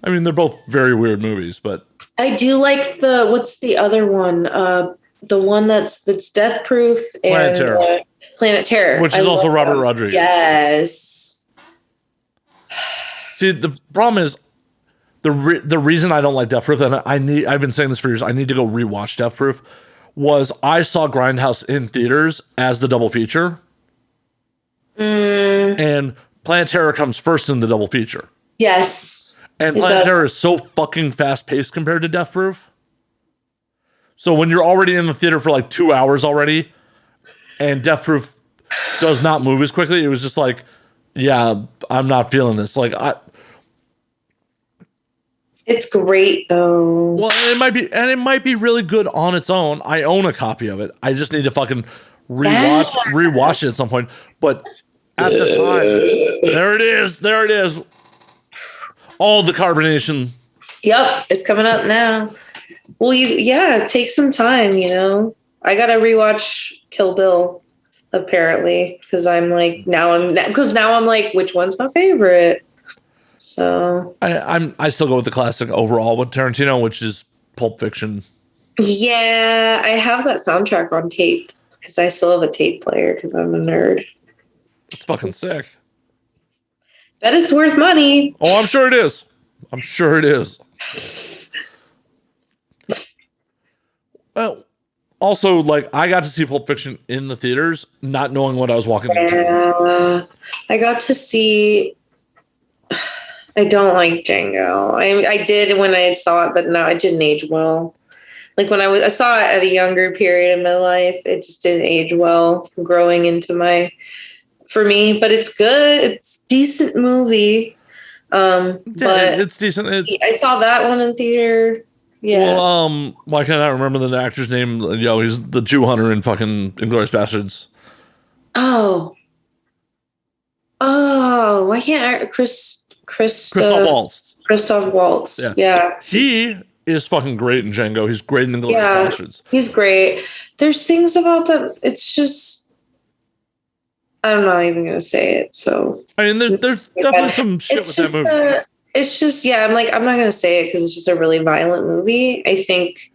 I mean, they're both very weird movies, but I do like what's the other one? The one that's Death Proof and Planet Terror. Which is also Robert Rodriguez. Yes. See, the problem is the reason I don't like Death Proof, and I've been saying this for years, I need to go rewatch Death Proof, was I saw Grindhouse in theaters as the double feature. And Planet Terror comes first in the double feature. Yes. And Planet Terror is so fucking fast paced compared to Death Proof. So when you're already in the theater for like 2 hours already, and Death Proof does not move as quickly, it was just like, yeah, I'm not feeling this. Like, it's great though. Well, it might be really good on its own. I own a copy of it. I just need to fucking rewatch it at some point. But at the time, there it is. All the carbonation. Yep, it's coming up now. Well, take some time, you know. I gotta rewatch Kill Bill, apparently, because I'm like now I'm like, which one's my favorite? So I still go with the classic overall with Tarantino, which is Pulp Fiction. yeah, I have that soundtrack on tape because I still have a tape player because I'm a nerd. It's fucking sick. Bet it's worth money. Oh, I'm sure it is. I'm sure it is. Also, like, I got to see Pulp Fiction in the theaters, not knowing what I was walking into. I got to see. I don't like Django. I did when I saw it, but no, it didn't age well. Like when I saw it at a younger period in my life, it just didn't age well. Growing into for me, but it's good. It's a decent movie. But it's decent. I saw that one in theater. Yeah. Well, why can't I remember the actor's name? Yo, he's the Jew hunter in fucking Inglourious Bastards. Oh, why can't I? Christoph Waltz. Christoph Waltz. Yeah. He is fucking great in Django. He's great in Inglourious Bastards. He's great. There's things about them. It's just, I'm not even gonna say it. So I mean, there's definitely some shit with that movie. It's just, I'm not gonna say it because it's just a really violent movie. I think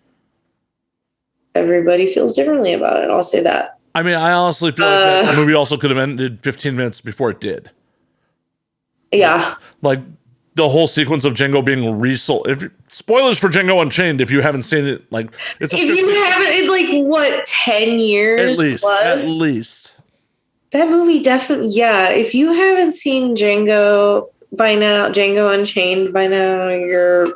everybody feels differently about it. I'll say that. I mean, I honestly feel like the movie also could have ended 15 minutes before it did. Yeah. Like the whole sequence of Django being resold. Spoilers for Django Unchained, if you haven't seen it, like it's if you haven't, in like what 10 years at least. That movie definitely, if you haven't seen Django Unchained by now, you're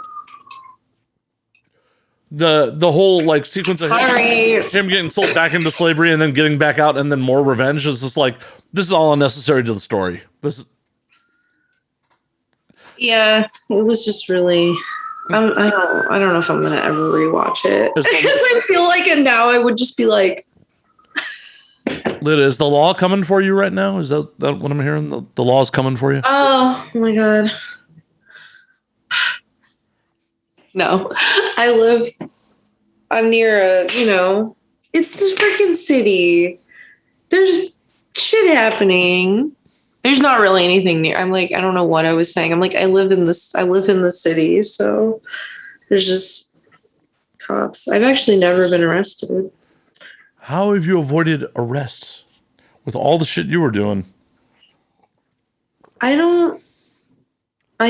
the whole like sequence of him getting sold back into slavery and then getting back out and then more revenge is just like, this is all unnecessary to the story. It was just really, I don't know if I'm gonna ever rewatch it because I feel like it now. I would just be like, Lita, is the law coming for you right now? Is that what I'm hearing? The law's coming for you? Oh my god. No, I'm near it's the freaking city. There's shit happening. There's not really anything near. I'm like, I don't know what I was saying. I'm like, I live in the city. So there's just cops. I've actually never been arrested. How have you avoided arrests with all the shit you were doing? I don't know. I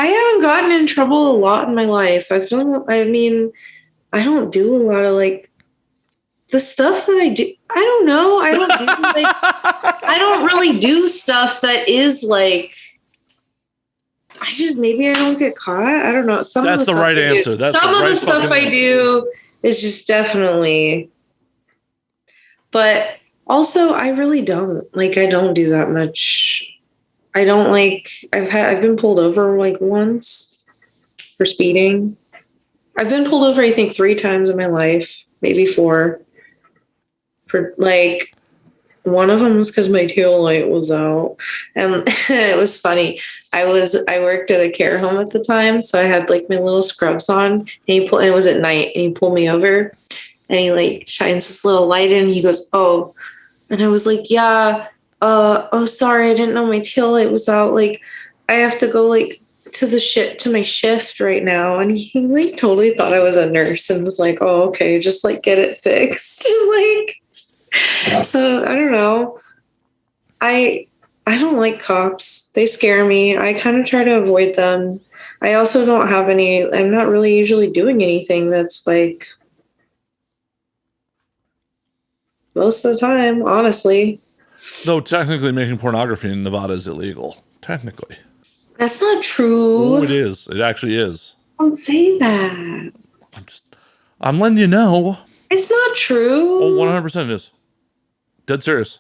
haven't gotten in trouble a lot in my life. I don't do a lot of like the stuff that I do. I don't know. I don't do like, I don't really do stuff that is like, maybe I don't get caught. I don't know. That's the right answer. Some of the stuff I do is just definitely, but also I really don't like, I don't do that much. I don't like, I've been pulled over like once for speeding. I've been pulled over, I think 3 times in my life, maybe 4. For like, one of them was because my tail light was out, and it was funny. I worked at a care home at the time, so I had like my little scrubs on, and it was at night, and he pulled me over, and he like shines this little light in. And he goes, "Oh," and I was like, "Yeah, oh, sorry, I didn't know my tail light was out. Like, I have to go like to my shift right now." And he like totally thought I was a nurse and was like, "Oh, okay, just like get it fixed." Like. So I don't know. I don't like cops. They scare me. I kind of try to avoid them. I also don't have I'm not really usually doing anything that's like most of the time, honestly. Though technically making pornography in Nevada is illegal. Technically. That's not true. Oh, it is. It actually is. Don't say that. I'm letting you know. It's not true. Oh, 100% it is. Dead serious.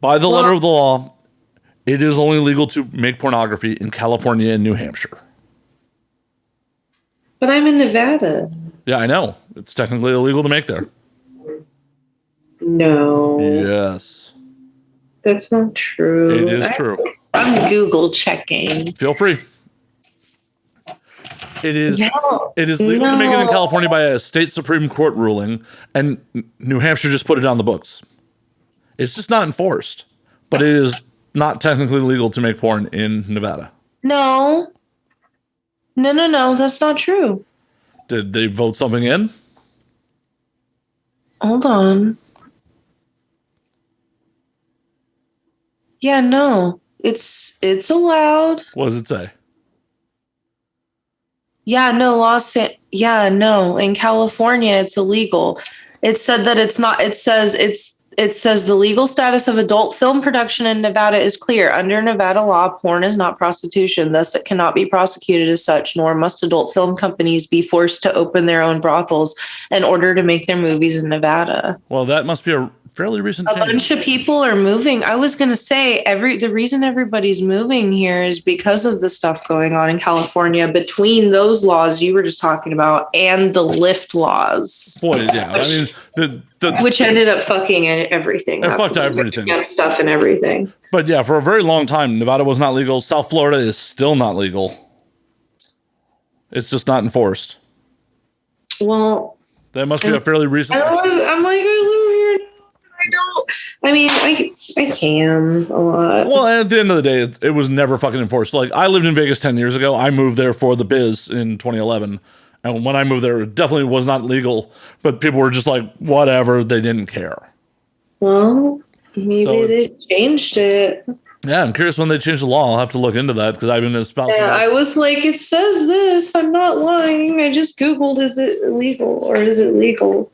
By the letter of the law, it is only legal to make pornography in California and New Hampshire. But I'm in Nevada. Yeah, I know. It's technically illegal to make there. No. Yes. That's not true. It is true. I'm Google checking. Feel free. It is No, legal to make it in California by a state Supreme Court ruling, and New Hampshire just put it on the books. It's just not enforced, but it is not technically legal to make porn in Nevada. No, that's not true. Did they vote something in? Hold on. Yeah, no, it's allowed. What does it say? Yeah, no, in California it's illegal. It said that it's not. It says the legal status of adult film production in Nevada is clear. Under Nevada law, porn is not prostitution. Thus, it cannot be prosecuted as such, nor must adult film companies be forced to open their own brothels in order to make their movies in Nevada. Well, that must be a fairly recent change. A bunch of people are moving. I was going to say the reason everybody's moving here is because of the stuff going on in California between those laws you were just talking about and the lift laws. Boy, yeah. Which ended up fucking everything. It fucked everything. Stuff and everything. But yeah, for a very long time, Nevada was not legal. South Florida is still not legal. It's just not enforced. Well, that must be a fairly recent. I live here. I can a lot. Well, at the end of the day, it was never fucking enforced. Like, I lived in Vegas 10 years ago. I moved there for the biz in 2011. And when I moved there, it definitely was not legal. But people were just like, whatever. They didn't care. Well, maybe they changed it. Yeah, I'm curious when they changed the law. I'll have to look into that because I've been espousing that. I was like, it says this. I'm not lying. I just Googled, is it illegal or is it legal?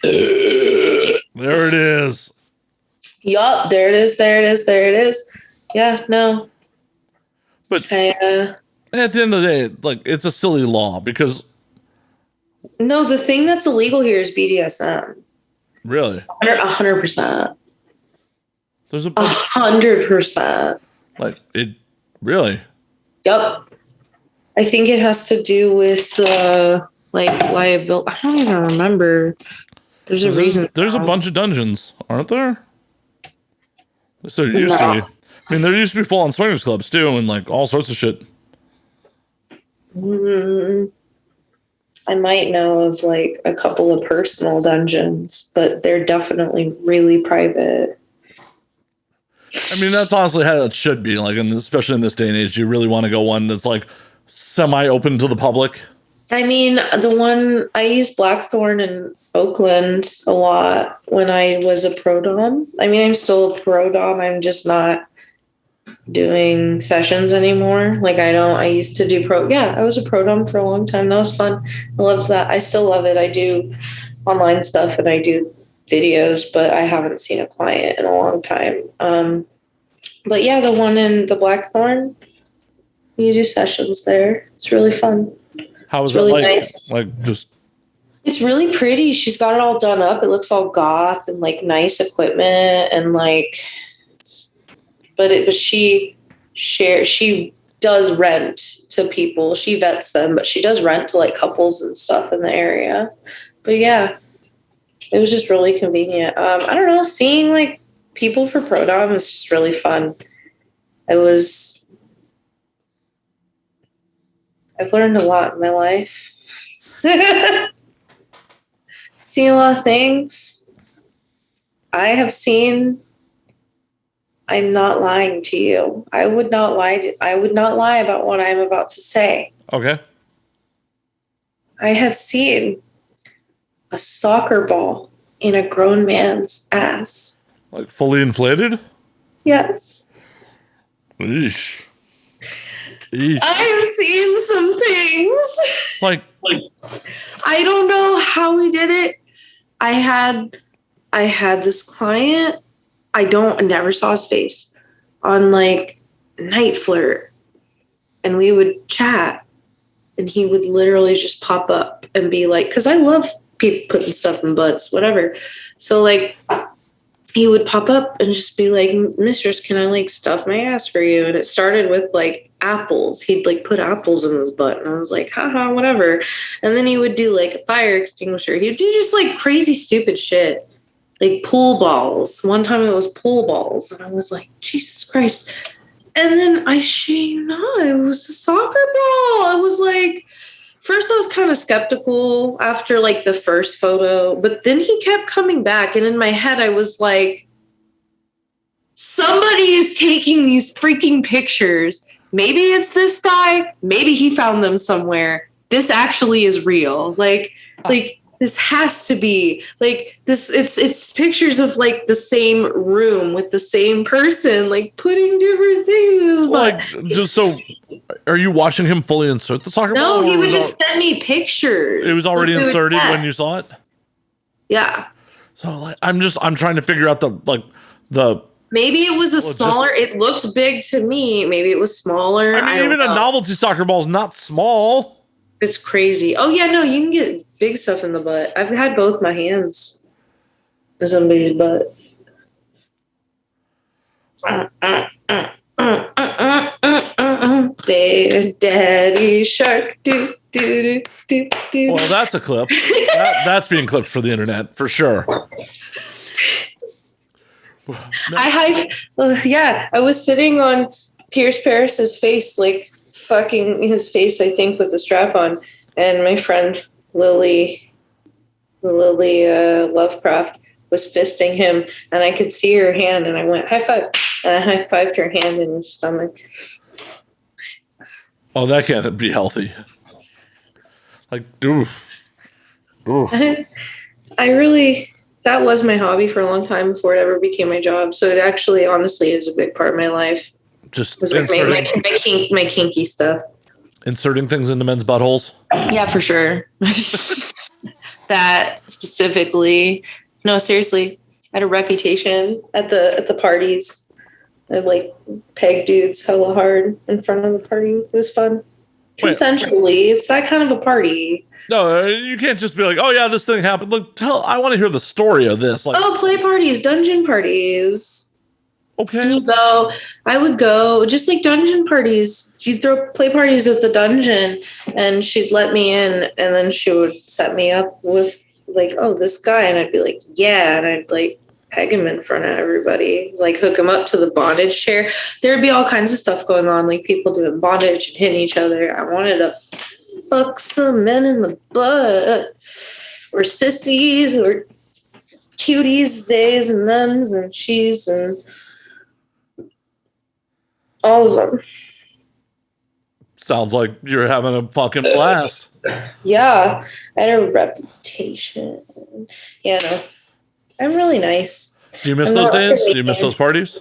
There it is. Yup, there it is. Yeah, no. But at the end of the day, like, it's a silly law because... No, the thing that's illegal here is BDSM. Really? 100%. There's 100%. Like, it... Really? Yup. I think it has to do with, liability. I don't even remember. There's a reason. There's a bunch of dungeons, aren't there? So there used to be. I mean, there used to be full-on swingers clubs too, and like all sorts of shit. I might know of like a couple of personal dungeons, but they're definitely really private. I mean, that's honestly how it should be. Like, especially in this day and age, you really want to go one that's like semi-open to the public. I mean, the one I used Blackthorn in Oakland a lot when I was a pro dom. I mean, I'm still a pro dom. I'm just not doing sessions anymore. Like, I used to do I was a pro dom for a long time. That was fun. I loved that. I still love it. I do online stuff and I do videos, but I haven't seen a client in a long time. But yeah, the one in the Blackthorn, you do sessions there. It's really fun. How is that really like? Nice. Like, just... It's really pretty. She's got it all done up. It looks all goth and like nice equipment and like, she does rent to people. She vets them, but she does rent to like couples and stuff in the area. But yeah, it was just really convenient. I don't know, seeing like people for pro dom is just really fun. I've learned a lot in my life. Seen a lot of things. I have seen. I'm not lying to you. I would not lie about what I'm about to say. Okay. I have seen a soccer ball in a grown man's ass. Like fully inflated? Yes. Eesh. I've seen some things. Like I don't know how we did it. I had this client. I never saw his face on like Night Flirt, and we would chat, and he would literally just pop up and be like, because I love people putting stuff in butts, whatever. So like, he would pop up and just be like, "Mistress, can I like stuff my ass for you?" And it started with like apples. He'd like put apples in his butt, and I was like, haha, whatever. And then he would do like a fire extinguisher. He'd do just like crazy stupid shit. like pool balls. One time it was pool balls, and I was like, Jesus Christ. And then I shit you not, it was a soccer ball. I was like, first I was kind of skeptical after like the first photo, but then he kept coming back. And in my head, I was like, somebody is taking these freaking pictures. Maybe it's this guy. Maybe he found them somewhere. This actually is real. Like this has to be like this. It's pictures of like the same room with the same person, like putting different things in his butt. Like, just so, are you watching him fully insert the soccer ball? No, he would just send me pictures. It was already inserted when you saw it. Yeah. So like, I'm trying to figure out the. Maybe it was smaller. It looked big to me. Maybe it was smaller. I mean, even a novelty soccer ball is not small. It's crazy. Oh yeah, no, you can get big stuff in the butt. I've had both my hands in somebody's butt. Baby daddy shark do do do do. Well, that's a clip. That's being clipped for the internet for sure. I was sitting on Pierce Paris's face, like fucking his face, I think, with a strap on, and my friend Lily Lovecraft was fisting him, and I could see her hand, and I went high five, and I high fived her hand in his stomach. Oh, that can't be healthy. Like, dude. That was my hobby for a long time before it ever became my job. So it actually, honestly, is a big part of my life. Just like my kinky stuff. Inserting things into men's buttholes. Yeah, for sure. That specifically. No, seriously. I had a reputation at the parties. I'd like peg dudes hella hard in front of the party. It was fun. Consensually. It's that kind of a party. No, you can't just be like, oh yeah, this thing happened. Look, I want to hear the story of this. Like, play parties, dungeon parties. Okay. I would go just like dungeon parties. She'd throw play parties at the dungeon, and she'd let me in, and then she would set me up with like, oh, this guy, and I'd be like, yeah, and I'd like peg him in front of everybody, like hook him up to the bondage chair. There'd be all kinds of stuff going on, like people doing bondage and hitting each other. I wanted to fuck some men in the butt, or sissies, or cuties, theys and thems and she's, and all of them. Sounds like you're having a fucking blast. Yeah, I had a reputation. Yeah, no, I'm really nice. Do you miss those days? Do you miss those parties?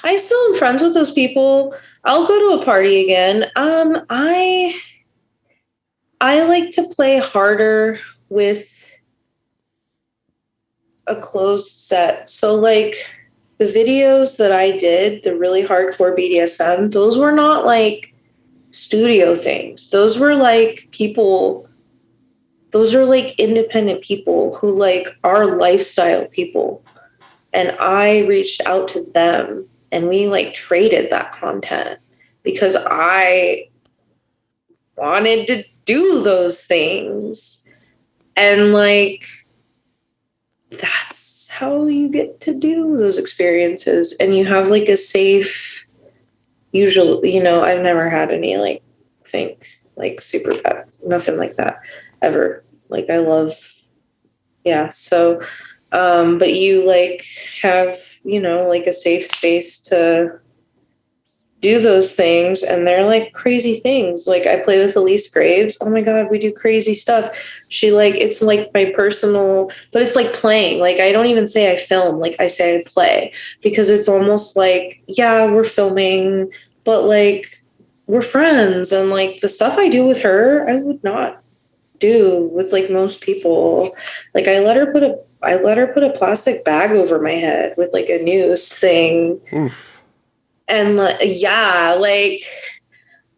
I still am friends with those people. I'll go to a party again. I like to play harder with a closed set. So like the videos that I did, the really hardcore BDSM, those were not like studio things. Those were like people, those are like independent people who like are lifestyle people. And I reached out to them and we like traded that content because I wanted to do those things. And like, that's how you get to do those experiences. And you have like a safe, usually, I've never had any like super pets, nothing like that ever. Like I love, yeah. So, but you like have, like a safe space to do those things, and they're like crazy things. Like I play with Elise Graves. Oh my God, we do crazy stuff. She like, it's like my personal, but it's like playing. Like I don't even say I film, like I say I play, because it's almost like, yeah, we're filming, but like we're friends. And like the stuff I do with her, I would not do with like most people. Like I let her put a plastic bag over my head with like a noose thing. Oof. And yeah, like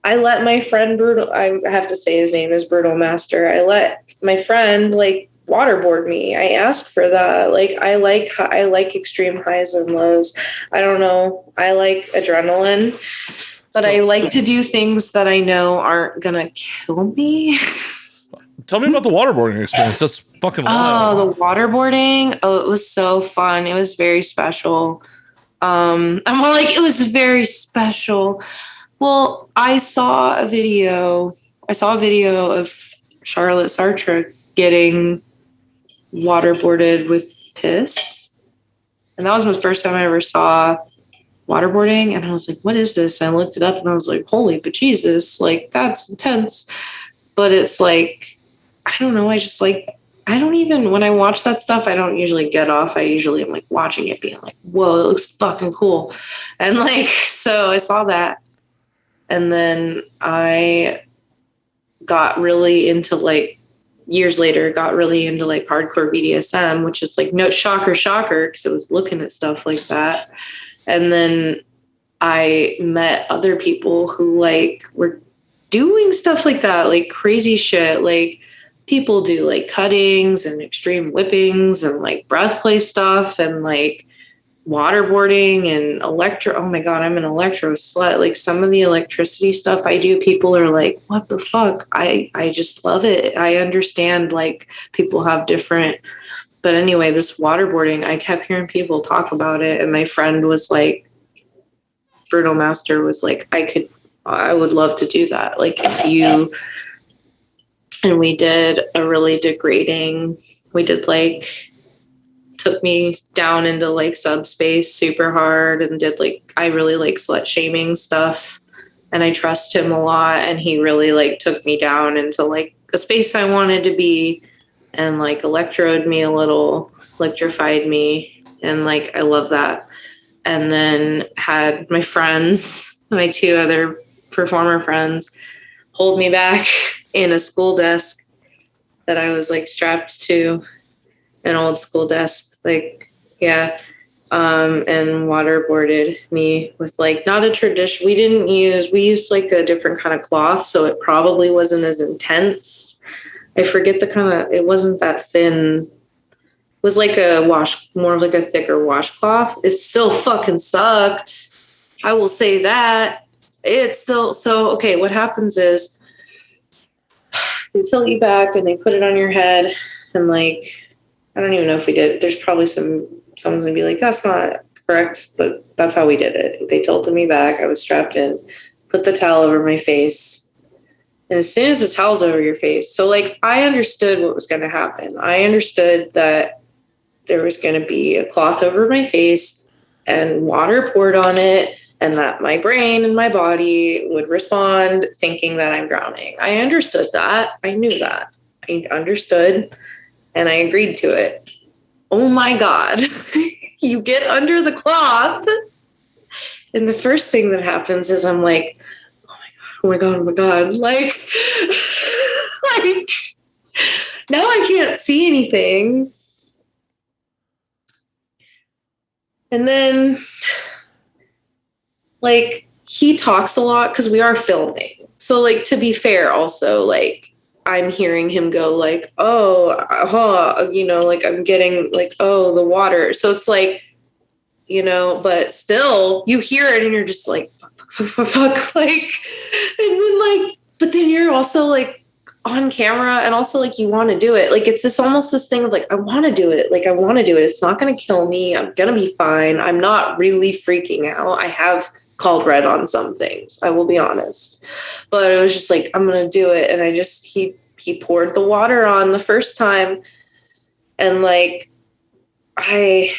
I let my friend I have to say his name is Brutal Master. I let my friend like waterboard me. I asked for that. Like I like extreme highs and lows. I don't know. I like adrenaline, but I like to do things that I know aren't gonna kill me. Tell me about the waterboarding experience. fucking wild. Oh, the waterboarding. Oh, it was so fun. It was very special. I'm all like, it was very special. Well, I saw a video of Charlotte Sartre getting waterboarded with piss. And that was the first time I ever saw waterboarding. And I was like, what is this? And I looked it up and I was like, holy bejesus, like that's intense. But it's like, I don't know. I don't even, when I watch that stuff, I don't usually get off. I usually am like watching it being like, whoa, it looks fucking cool. And like, so I saw that. And then I got really into like, years later, got really into like hardcore BDSM, which is like, no, shocker, because I was looking at stuff like that. And then I met other people who like were doing stuff like that, like crazy shit. Like people do like cuttings and extreme whippings and like breath play stuff and like waterboarding and oh my God, I'm an electro slut. Like some of the electricity stuff I do, people are like, what the fuck? I just love it. I understand like people have different, but anyway, this waterboarding, I kept hearing people talk about it. And my friend was like, Bruno Master was like, I would love to do that. Like if you, and we did a really degrading, we did like, took me down into like subspace super hard and did like, I really like slut shaming stuff and I trust him a lot. And he really like took me down into like a space I wanted to be and like electrified me. And like, I love that. And then had my friends, my two other performer friends hold me back in a school desk that I was like strapped to, an old school desk, like, yeah, and waterboarded me with like, not a tradition. We used like a different kind of cloth. So it probably wasn't as intense. I forget it wasn't that thin. It was like more of like a thicker washcloth. It still fucking sucked. I will say that. It's still, so, okay, what happens is they tilt you back and they put it on your head and like, I don't even know if we did. There's probably someone's gonna be like, that's not correct, but that's how we did it. They tilted me back. I was strapped in, put the towel over my face. And as soon as the towel's over your face, so like I understood what was going to happen. I understood that there was going to be a cloth over my face and water poured on it and that my brain and my body would respond thinking that I'm drowning. I understood that. I knew that. I understood. And I agreed to it. Oh my God. You get under the cloth. And the first thing that happens is I'm like, oh my God. Like, like now I can't see anything. And then like he talks a lot because we are filming. So like, to be fair also, like, I'm hearing him go like, oh, like I'm getting like, oh, the water. So it's like, but still you hear it and you're just like, fuck. Like, and then like, but then you're also like on camera and also like, you want to do it. Like, it's this almost this thing of like, I want to do it. Like, I want to do it. It's not going to kill me. I'm going to be fine. I'm not really freaking out. I have called red on some things, I will be honest, but it was just like, I'm gonna do it. And he poured the water on the first time and like I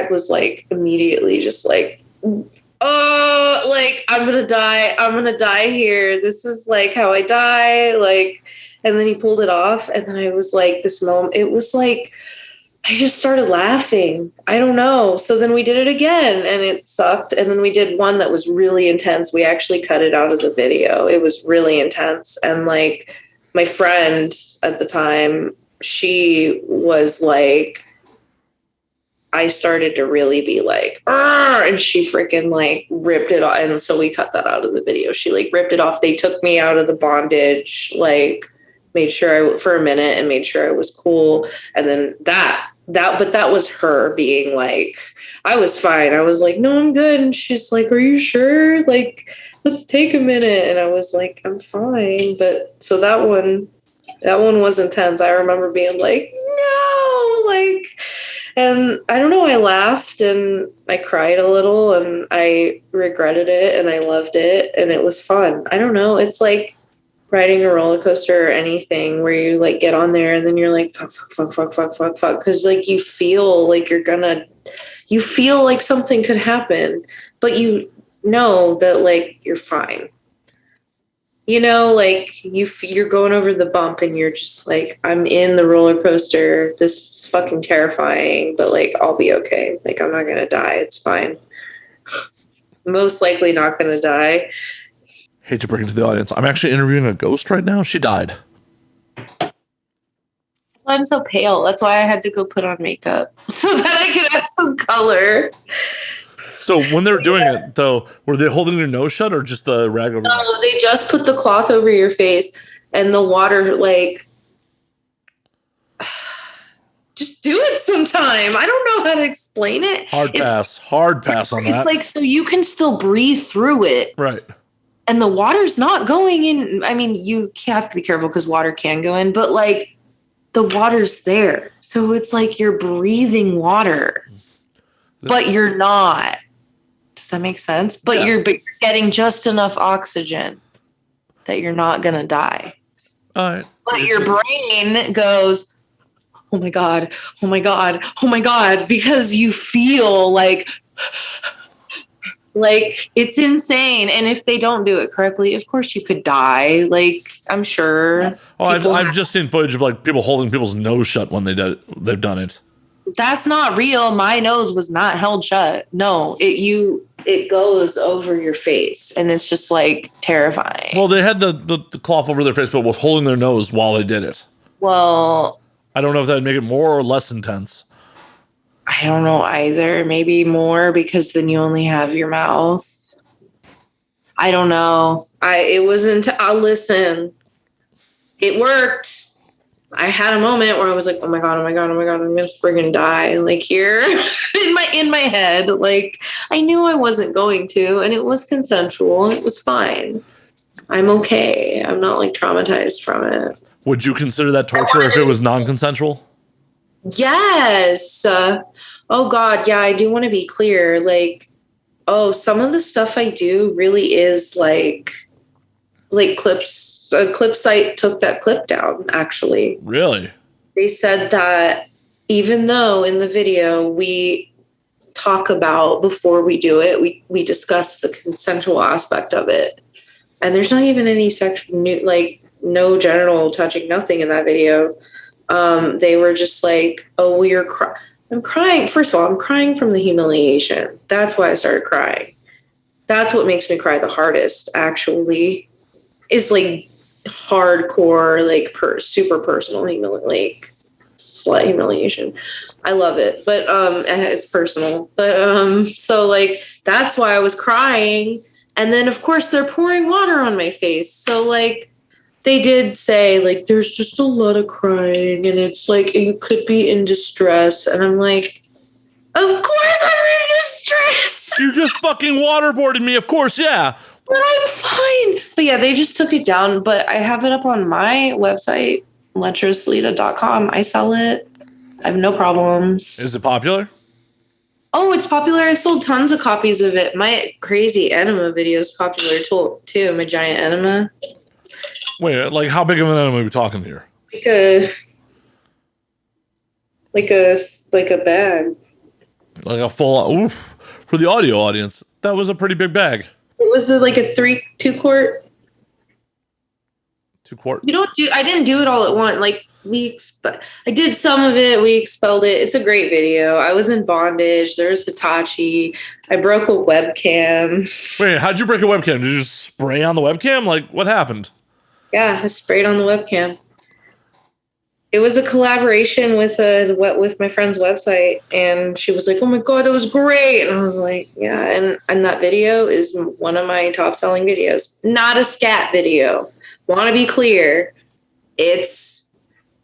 was like immediately just like, oh, like I'm gonna die here, this is like how I die, like. And then he pulled it off and then I was like, this moment, it was like I just started laughing. I don't know. So then we did it again and it sucked. And then we did one that was really intense. We actually cut it out of the video. It was really intense. And like my friend at the time, she was like, I started to really be like, argh! And she freaking like ripped it off. And so we cut that out of the video. She like ripped it off. They took me out of the bondage, like made sure for a minute and made sure I was cool. And then but that was her being like, I was fine. I was like, no, I'm good. And she's like, are you sure? Like, let's take a minute. And I was like, I'm fine. But so that one, That one was intense. I remember being like, no, like, and I don't know, I laughed and I cried a little and I regretted it and I loved it and it was fun. I don't know. It's like riding a roller coaster or anything where you like get on there and then you're like, fuck, fuck, fuck, fuck, fuck, fuck, fuck. Cause like you feel like you feel like something could happen, but you know that like you're fine. You know, like you're going over the bump and you're just like, I'm in the roller coaster. This is fucking terrifying, but like, I'll be okay. Like, I'm not going to die. It's fine. Most likely not going to die. Hate to bring it to the audience. I'm actually interviewing a ghost right now. She died. I'm so pale. That's why I had to go put on makeup so that I could have some color. So when they were doing it, though, were they holding their nose shut or just the rag over? No, they just put the cloth over your face and the water, like, just do it sometime. I don't know how to explain it. Hard pass on that. It's like, so you can still breathe through it. Right. And the water's not going in. I mean, you have to be careful because water can go in, but like the water's there. So it's like you're breathing water, but you're not. Does that make sense? But you're getting just enough oxygen that you're not going to die. All right. But your brain goes, oh my God, oh my God, oh my God, because you feel like it's insane. And if they don't do it correctly, of course you could die. Like, I'm sure. Oh, I've just seen footage of like people holding people's nose shut when they've done it. That's not real. My nose was not held shut. No, it goes over your face and it's just like terrifying. Well, they had the cloth over their face, but was holding their nose while they did it. Well, I don't know if that would make it more or less intense. I don't know either. Maybe more because then you only have your mouth. I don't know. I'll listen. It worked. I had a moment where I was like, oh my God, I'm gonna friggin' die. Like here in my head. Like I knew I wasn't going to, and it was consensual and it was fine. I'm okay. I'm not like traumatized from it. Would you consider that torture if it was non-consensual? Yes. Oh God, yeah, I do want to be clear. Like, some of the stuff I do really is like clips. A clip site took that clip down, actually. Really? They said that even though in the video we talk about before we do it, we discuss the consensual aspect of it. And there's not even any no genital touching, nothing in that video. They were just like, oh, well, I'm crying. First of all, I'm crying from the humiliation. That's why I started crying. That's what makes me cry the hardest, actually, is like hardcore, like super personal slight humiliation. I love it, but it's personal. But so like that's why I was crying. And then of course they're pouring water on my face. So like they did say like there's just a lot of crying and it's like you could be in distress. And I'm like, of course I'm in distress. You just fucking waterboarded me, of course, yeah. But I'm fine. But yeah, they just took it down. But I have it up on my website, lecherouslita.com. I sell it. I have no problems. Is it popular? Oh, it's popular. I sold tons of copies of it. My crazy enema video is popular too. My giant enema. Wait, like how big of an enema are we talking here? Like a bag. Like a full. Oof. For the audio audience, that was a pretty big bag. It was like a 2 quart. 2 quart. I didn't do it all at once. Like I did some of it. We expelled it. It's a great video. I was in bondage. There's Hitachi. I broke a webcam. Wait, how'd you break a webcam? Did you just spray on the webcam? Like what happened? Yeah, I sprayed on the webcam. It was a collaboration with my friend's website, and she was like, "Oh my God, that was great!" And I was like, "Yeah." And that video is one of my top selling videos. Not a scat video. Want to be clear, it's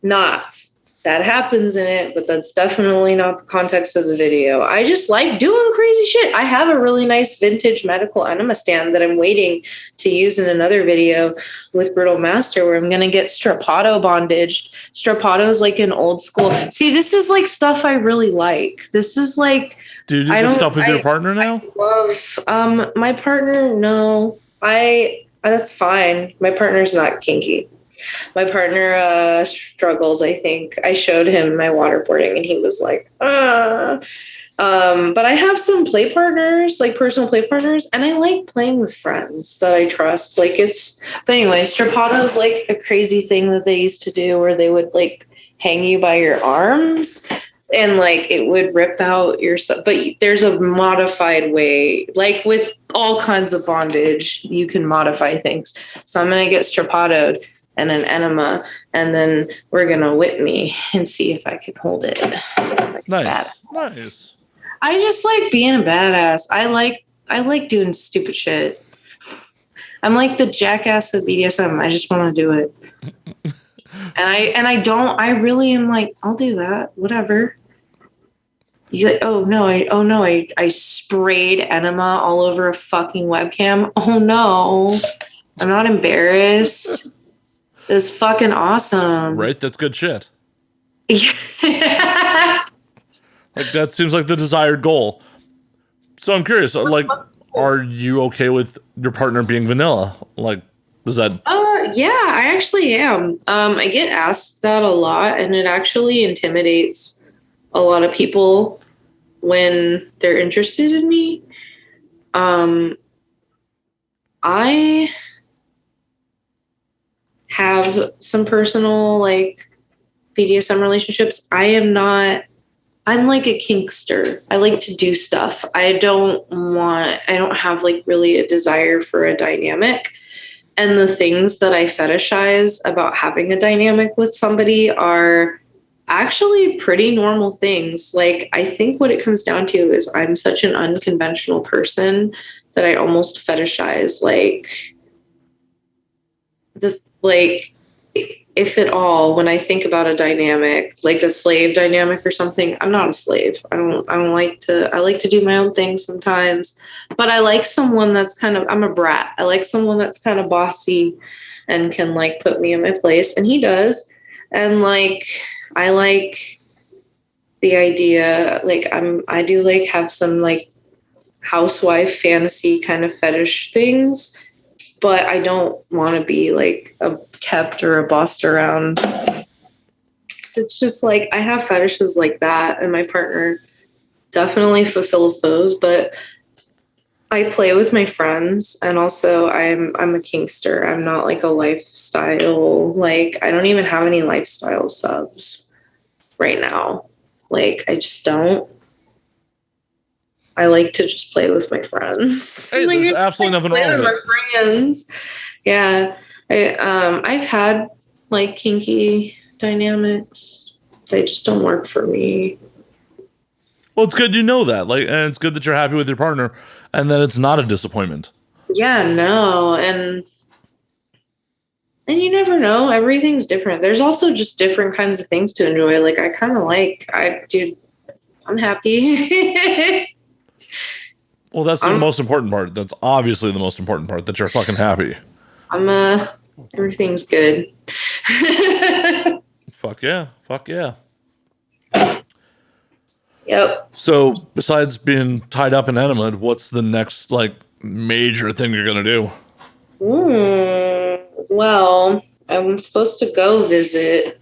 not. that happens in it, but that's definitely not the context of the video. I just like doing crazy shit. I have a really nice vintage medical enema stand that I'm waiting to use in another video with Brittle Master, where I'm going to get strappado bondaged. Strappado is like an old school. See, this is like stuff I really like. This is like, do you do this stuff with your partner now? I love, my partner. No, that's fine. My partner's not kinky. My partner struggles, I think. I showed him my waterboarding and he was like, but I have some play partners, like personal play partners, and I like playing with friends that I trust. But anyway, strappado is like a crazy thing that they used to do where they would like hang you by your arms and like it would rip out your, but there's a modified way, like with all kinds of bondage, you can modify things. So I'm going to get strappadoed and an enema, and then we're gonna whip me and see if I can hold it. Like nice. I just like being a badass. I like doing stupid shit. I'm like the jackass of BDSM. I just want to do it. I really am like, I'll do that. Whatever. He's like, I sprayed enema all over a fucking webcam. Oh no. I'm not embarrassed. It's fucking awesome. Right? That's good shit. Yeah. Like, that seems like the desired goal. So I'm curious, like, are you okay with your partner being vanilla? Like, does that... Yeah, I actually am. I get asked that a lot, and it actually intimidates a lot of people when they're interested in me. I have some personal like BDSM relationships. I'm like a kinkster. I like to do stuff. I don't have like really a desire for a dynamic. And the things that I fetishize about having a dynamic with somebody are actually pretty normal things. Like, I think what it comes down to is I'm such an unconventional person that I almost fetishize if at all, when I think about a dynamic, like a slave dynamic or something. I'm not a slave. I like to do my own thing sometimes, but I like someone that's I'm a brat. I like someone that's kind of bossy and can like put me in my place. And he does. And like, I like the idea, like I do like have some like housewife fantasy kind of fetish things, but I don't want to be like a kept or a bossed around. So it's just like I have fetishes like that, and my partner definitely fulfills those. But I play with my friends, and also I'm a kinkster. I'm not like a lifestyle. Like, I don't even have any lifestyle subs right now. Like, I just don't. I like to just play with my friends. Hey, like, there's absolutely nothing wrong with it. My friends. Yeah. I've had like kinky dynamics. They just don't work for me. Well, it's good you know that. Like, and it's good that you're happy with your partner and that it's not a disappointment. Yeah, no. And you never know. Everything's different. There's also just different kinds of things to enjoy. Like, I'm happy. Well, that's the most important part. That's obviously the most important part, that you're fucking happy. Everything's good. Fuck yeah. Fuck yeah. Yep. So besides being tied up in enema, what's the next like major thing you're going to do? Well, I'm supposed to go visit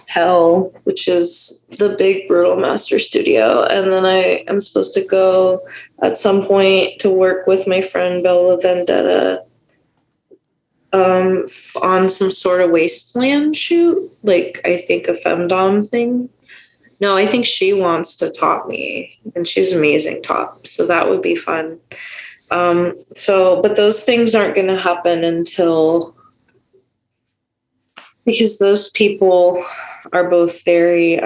Hell, which is the big Brutal Master studio. And then I am supposed to go at some point to work with my friend Bella Vendetta on some sort of wasteland shoot. Like, I think a femdom thing. No, I think she wants to top me, and she's amazing top. So that would be fun. But those things aren't going to happen because those people are both very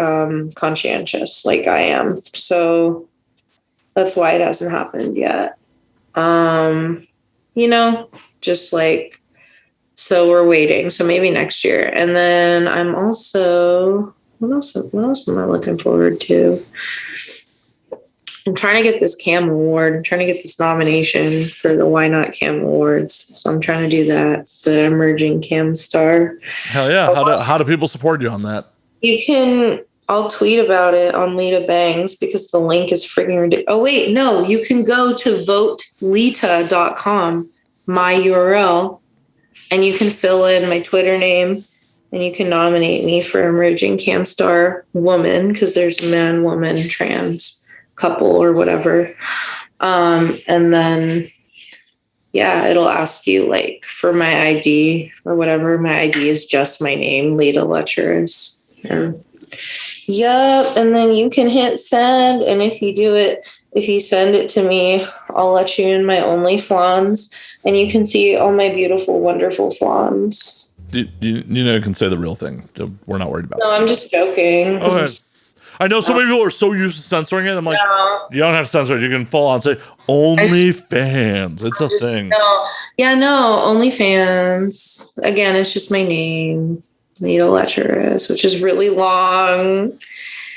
conscientious, like I am. So that's why it hasn't happened yet. Just so we're waiting. So maybe next year. And then I'm also What else am I looking forward to? I'm trying to get this Cam Award. I'm trying to get this nomination for the Why Not Cam Awards. So I'm trying to do that. The emerging Cam star. Hell yeah. How do people support you on that? You can, I'll tweet about it on Lita Bangs because the link is freaking ridiculous. Oh, wait, no, you can go to votelita.com, my URL, and you can fill in my Twitter name and you can nominate me for emerging Cam star woman because there's man, woman, trans, couple, or whatever. And then, yeah, it'll ask you like for my ID or whatever. My ID is just my name, Lita Lecherous. Yep. And then you can hit send. And if you send it to me, I'll let you in my OnlyFans and you can see all my beautiful, wonderful flans. You you can say the real thing. We're not worried about it. No, I'm just joking. Okay. I know so many people are so used to censoring it. I'm like, no. You don't have to censor it. You can full on say OnlyFans. It's a thing. No. Yeah, no, OnlyFans. Again, it's just my name, Lita Lecherous, which is really long.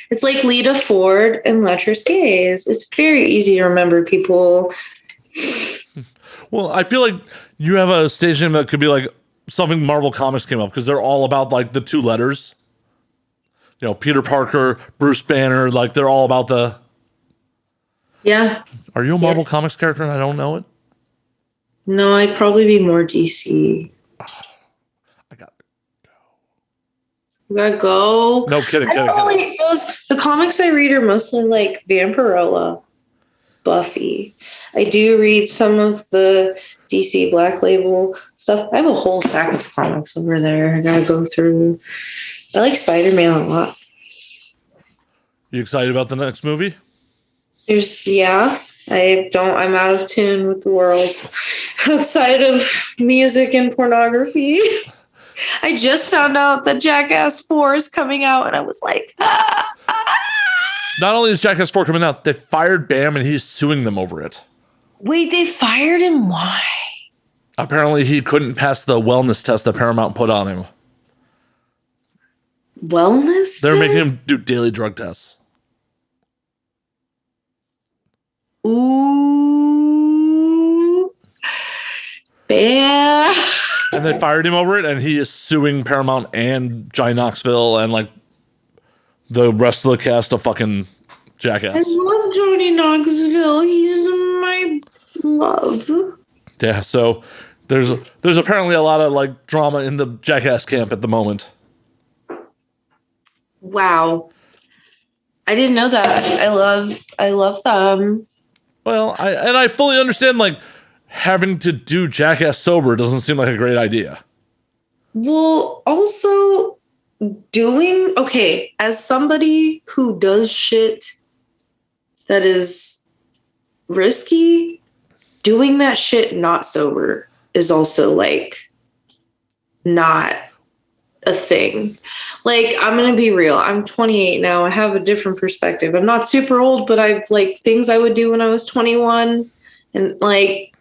It's like Lita Ford and Lecherous Gaze. It's very easy to remember, people. Well, I feel like you have a stage name that could be like something Marvel Comics came up because they're all about like the two letters. Peter Parker, Bruce Banner, like they're all about the. Yeah. Are you a Marvel Comics character and I don't know it? No, I'd probably be more DC. I got to go. You gotta go. No kidding. The comics I read are mostly like Vampirella, Buffy. I do read some of the DC Black Label stuff. I have a whole stack of comics over there. I gotta go through. I like Spider-Man a lot. You excited about the next movie? I'm out of tune with the world outside of music and pornography. I just found out that Jackass 4 is coming out and I was like, Not only is Jackass 4 coming out, they fired Bam and he's suing them over it. Wait, they fired him? Why? Apparently he couldn't pass the wellness test that Paramount put on him. Wellness? They're making him do daily drug tests. Ooh. Bam. And they fired him over it, and he is suing Paramount and Johnny Knoxville and like the rest of the cast of fucking Jackass. I love Johnny Knoxville. He's my love. Yeah, so there's apparently a lot of like drama in the Jackass camp at the moment. Wow. I didn't know that. I love them. Well, I fully understand like having to do Jackass sober doesn't seem like a great idea. Well, also as somebody who does shit that is risky, doing that shit not sober is also like not a thing. Like, I'm gonna be real. I'm 28 now. I have a different perspective. I'm not super old, but I've like things I would do when I was 21, and like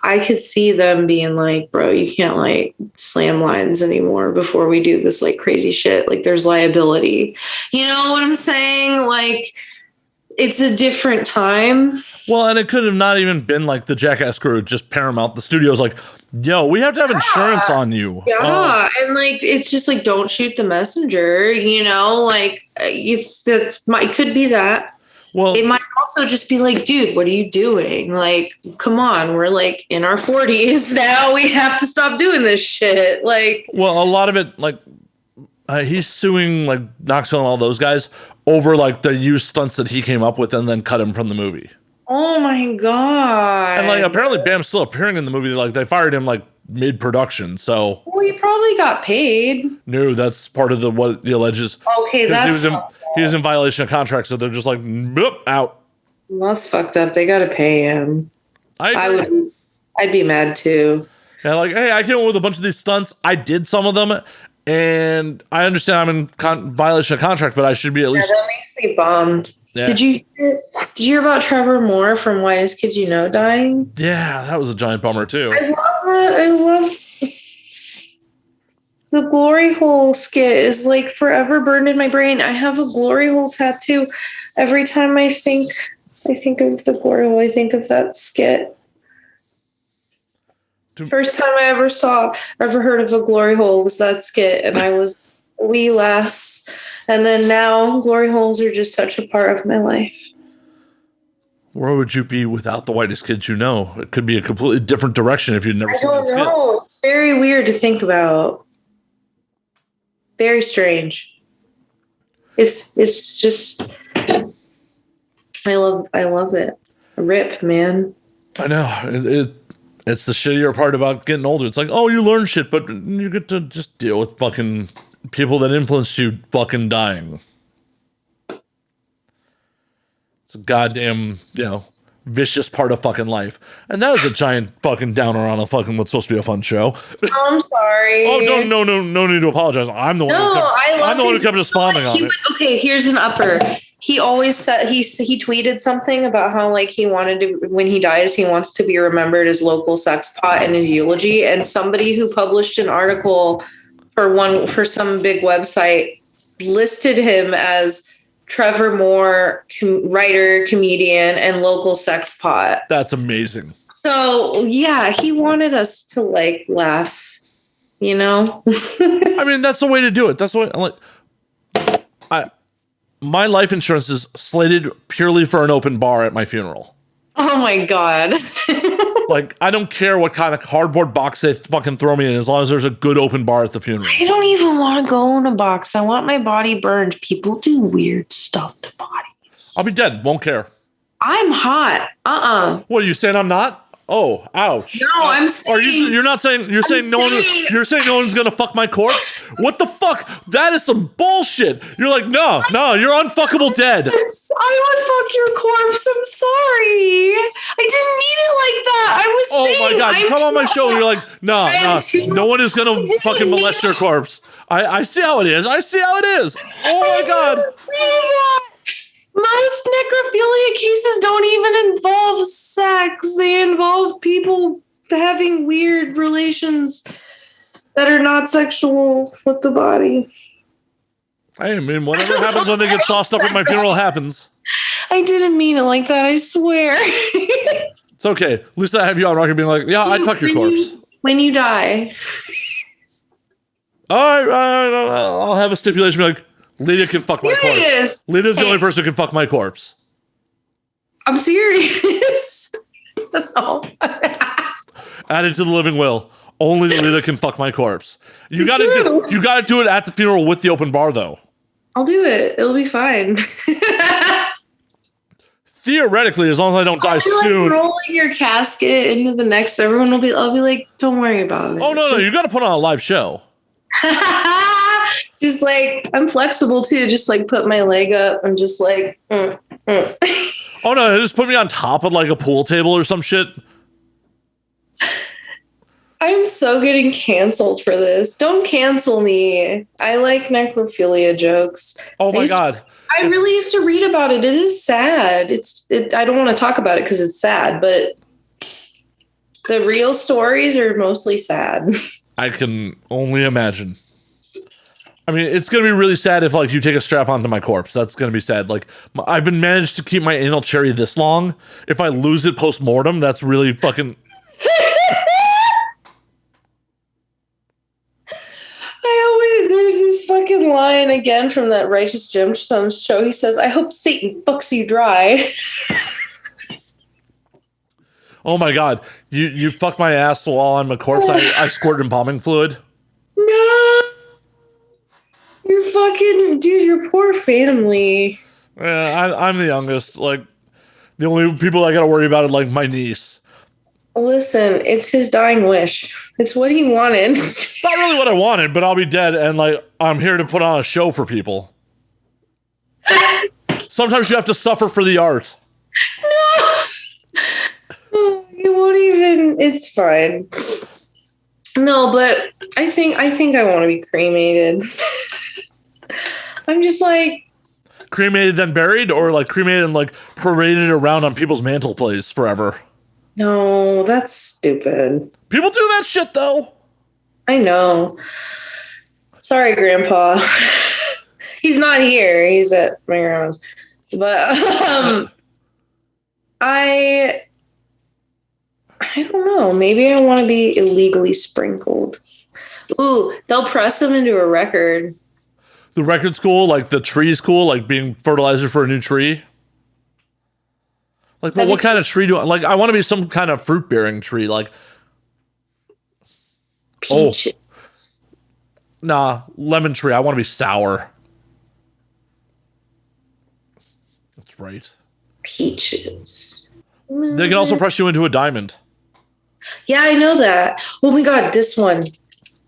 I could see them being like, bro, you can't like slam lines anymore before we do this like crazy shit. Like, there's liability. You know what I'm saying? Like, it's a different time. Well, and it could have not even been like the Jackass crew, just Paramount. The studio's like, yo, we have to have insurance on you. Yeah. And like, it's just like, don't shoot the messenger, like it could be that. Well, it might also just be like, dude, what are you doing? Like, come on, we're like in our 40s now. We have to stop doing this shit. Like, well, a lot of it, like, he's suing like Knoxville and all those guys over like the used stunts that he came up with and then cut him from the movie. Oh my God. And like, apparently Bam's still appearing in the movie. Like, they fired him like mid-production. So, well, he probably got paid. No, that's part of what he alleges. Okay, that's he was in violation of contract, so they're just like, boop, out. Well, that's fucked up. They got to pay him. I'd be mad too. Yeah, like, hey, I came up with a bunch of these stunts. I did some of them, and I understand I'm in violation of contract, but I should be at least. Yeah, that makes me bummed. Yeah. Did you hear about Trevor Moore from Whitest Kids You Know dying? Yeah, that was a giant bummer too. I love it. The glory hole skit is like forever burned in my brain. I have a glory hole tattoo. Every time I think of the glory hole, I think of that skit. First time I ever heard of a glory hole was that skit, and I was wee lass. And then now glory holes are just such a part of my life. Where would you be without the whitest kids you know? It could be a completely different direction if you'd never seen that skit. I don't know. It's very weird to think about. Very strange. It's just I love it. Rip, man. I know. It's the shittier part about getting older. It's like, oh, you learn shit, but you get to just deal with fucking people that influenced you fucking dying. It's a goddamn, vicious part of fucking life. And that is a giant fucking downer on a fucking what's supposed to be a fun show. Oh, I'm sorry. Oh, no need to apologize. I'm the one who kept responding on it. Okay, here's an upper. He always said he tweeted something about how like he wanted to, when he dies, he wants to be remembered as local sex pot in his eulogy. And somebody who published an article for some big website listed him as Trevor Moore, writer, comedian, and local sex pot. That's amazing. So yeah, he wanted us to like laugh, I mean, that's the way to do it. That's what my life insurance is slated purely for an open bar at my funeral. Oh my God. Like, I don't care what kind of cardboard box they fucking throw me in, as long as there's a good open bar at the funeral. I don't even want to go in a box. I want my body burned. People do weird stuff to bodies. I'll be dead. Won't care. I'm hot. What, are you saying I'm not? Oh, ouch. No, I'm saying. You're saying no one's gonna fuck my corpse? What the fuck? That is some bullshit. You're like, no, you're unfuckable dead. I would fuck your corpse. I'm sorry. I didn't mean it like that. I was saying. Oh my God, you come on my show and you're like, no one is gonna fucking molest your corpse. I see how it is. Oh my God. Most necrophilia cases don't even involve sex. They involve people having weird relations that are not sexual with the body. I mean, whatever happens when they get sauced up at my funeral happens. I didn't mean it like that, I swear. It's okay. At least I have you on record being like, yeah, I'd fuck your corpse. When you die. All right, I'll have a stipulation be like, Lita can fuck my corpse. Lita's the only person who can fuck my corpse. I'm serious. No. Add it to the living will. Only Lita can fuck my corpse. You gotta do it at the funeral with the open bar, though. I'll do it. It'll be fine. Theoretically, as long as I don't die soon. Rolling your casket into the next, I'll be like, don't worry about it. Oh no, you gotta put on a live show. Just like, I'm flexible too. Just like put my leg up and just like. Oh no! Just put me on top of like a pool table or some shit. I'm so getting canceled for this. Don't cancel me. I like necrophilia jokes. Oh my God! I really used to read about it. It is sad. I don't want to talk about it because it's sad, but the real stories are mostly sad. I can only imagine. I mean, it's going to be really sad if, like, you take a strap onto my corpse. That's going to be sad. Like, I've been managed to keep my anal cherry this long. If I lose it post-mortem, that's really fucking... There's this fucking line again from that Righteous Gemstones show. He says, I hope Satan fucks you dry. Oh my God. You fucked my ass while I'm a corpse. I squirt embalming fluid. No. You're fucking, dude, your poor family. Yeah, I'm the youngest. Like, the only people I gotta worry about are, like, my niece. Listen, it's his dying wish. It's what he wanted. It's not really what I wanted, but I'll be dead, and, like, I'm here to put on a show for people. Sometimes you have to suffer for the art. No. You won't even, it's fine. No, but I think I want to be cremated. I'm just like... Cremated then buried, or like cremated and like paraded around on people's mantelpiece forever? No, that's stupid. People do that shit though. I know. Sorry, Grandpa. He's not here. He's at my grandma's. But I don't know. Maybe I want to be illegally sprinkled. Ooh, they'll press them into a record. The record's cool, like the tree's cool, like being fertilizer for a new tree. Like, but what kind of tree do I like? I want to be some kind of fruit bearing tree, like peaches. Nah, lemon tree. I want to be sour. That's right. Peaches. They can also press you into a diamond. Yeah, I know that. Oh my God, this one.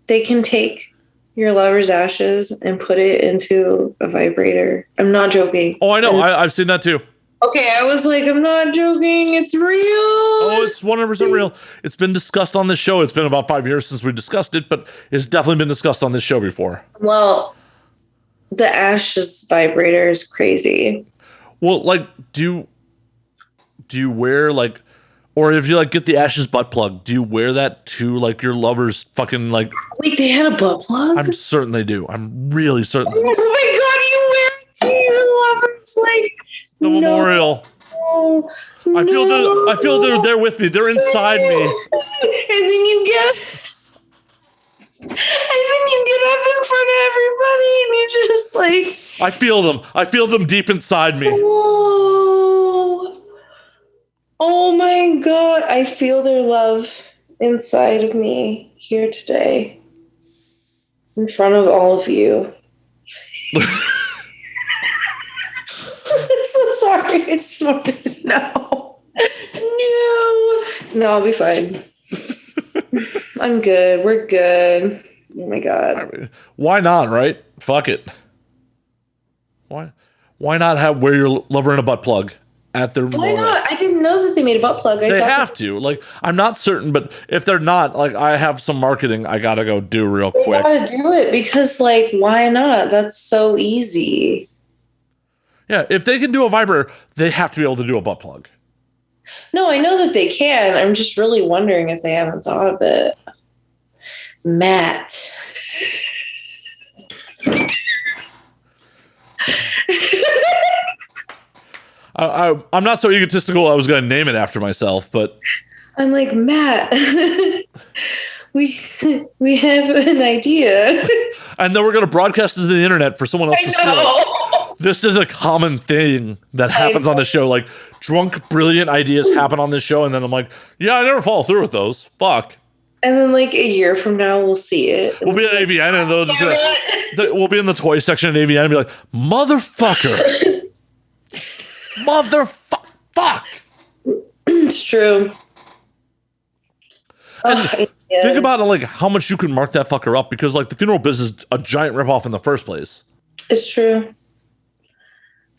They can take your lover's ashes and put it into a vibrator. I'm not joking. Oh, I know. I've seen that too. Okay, I was like, I'm not joking. It's real. Oh, it's 100% real. It's been discussed on this show. It's been about 5 years since we discussed it, but it's definitely been discussed on this show before. Well, the ashes vibrator is crazy. Well, like, do you wear like, or if you like get the ashes butt plug, do you wear that to like your lover's fucking like? Wait, they had a butt plug? I'm certain they do. I'm really certain. Oh my God, you wear it to your lover's like the memorial. No, I feel they're there with me. They're inside me. And then you get up in front of everybody and you're just like, I feel them. I feel them deep inside me. whoa. Oh my God. I feel their love inside of me here today. In front of all of you. I'm so sorry. I just wanted to know. No, I'll be fine. I'm good. We're good. Oh my God. I mean, why not, right? Fuck it. Why not wear your lover in a butt plug at their Why memorial? not? I didn't know that they made a butt plug. They have to. Like, I'm not certain, but if they're not, like, I have some marketing I gotta go do real quick. They gotta do it because, like, why not? That's so easy. Yeah, if they can do a vibrator, they have to be able to do a butt plug. No, I know that they can. I'm just really wondering if they haven't thought of it. Matt. I'm not so egotistical I was going to name it after myself, but... I'm like, Matt, we have an idea. And then we're going to broadcast it to the internet for someone else to steal it. This is a common thing that happens on the show. Like, drunk, brilliant ideas happen on this show, and then I'm like, yeah, I never follow through with those. Fuck. And then, like, a year from now, we'll see it. We'll be at AVN, and we'll be in the toy section at AVN and be like, motherfucker. Fuck. It's true. And think about it, like, how much you can mark that fucker up, because, like, the funeral business is a giant ripoff in the first place. It's true.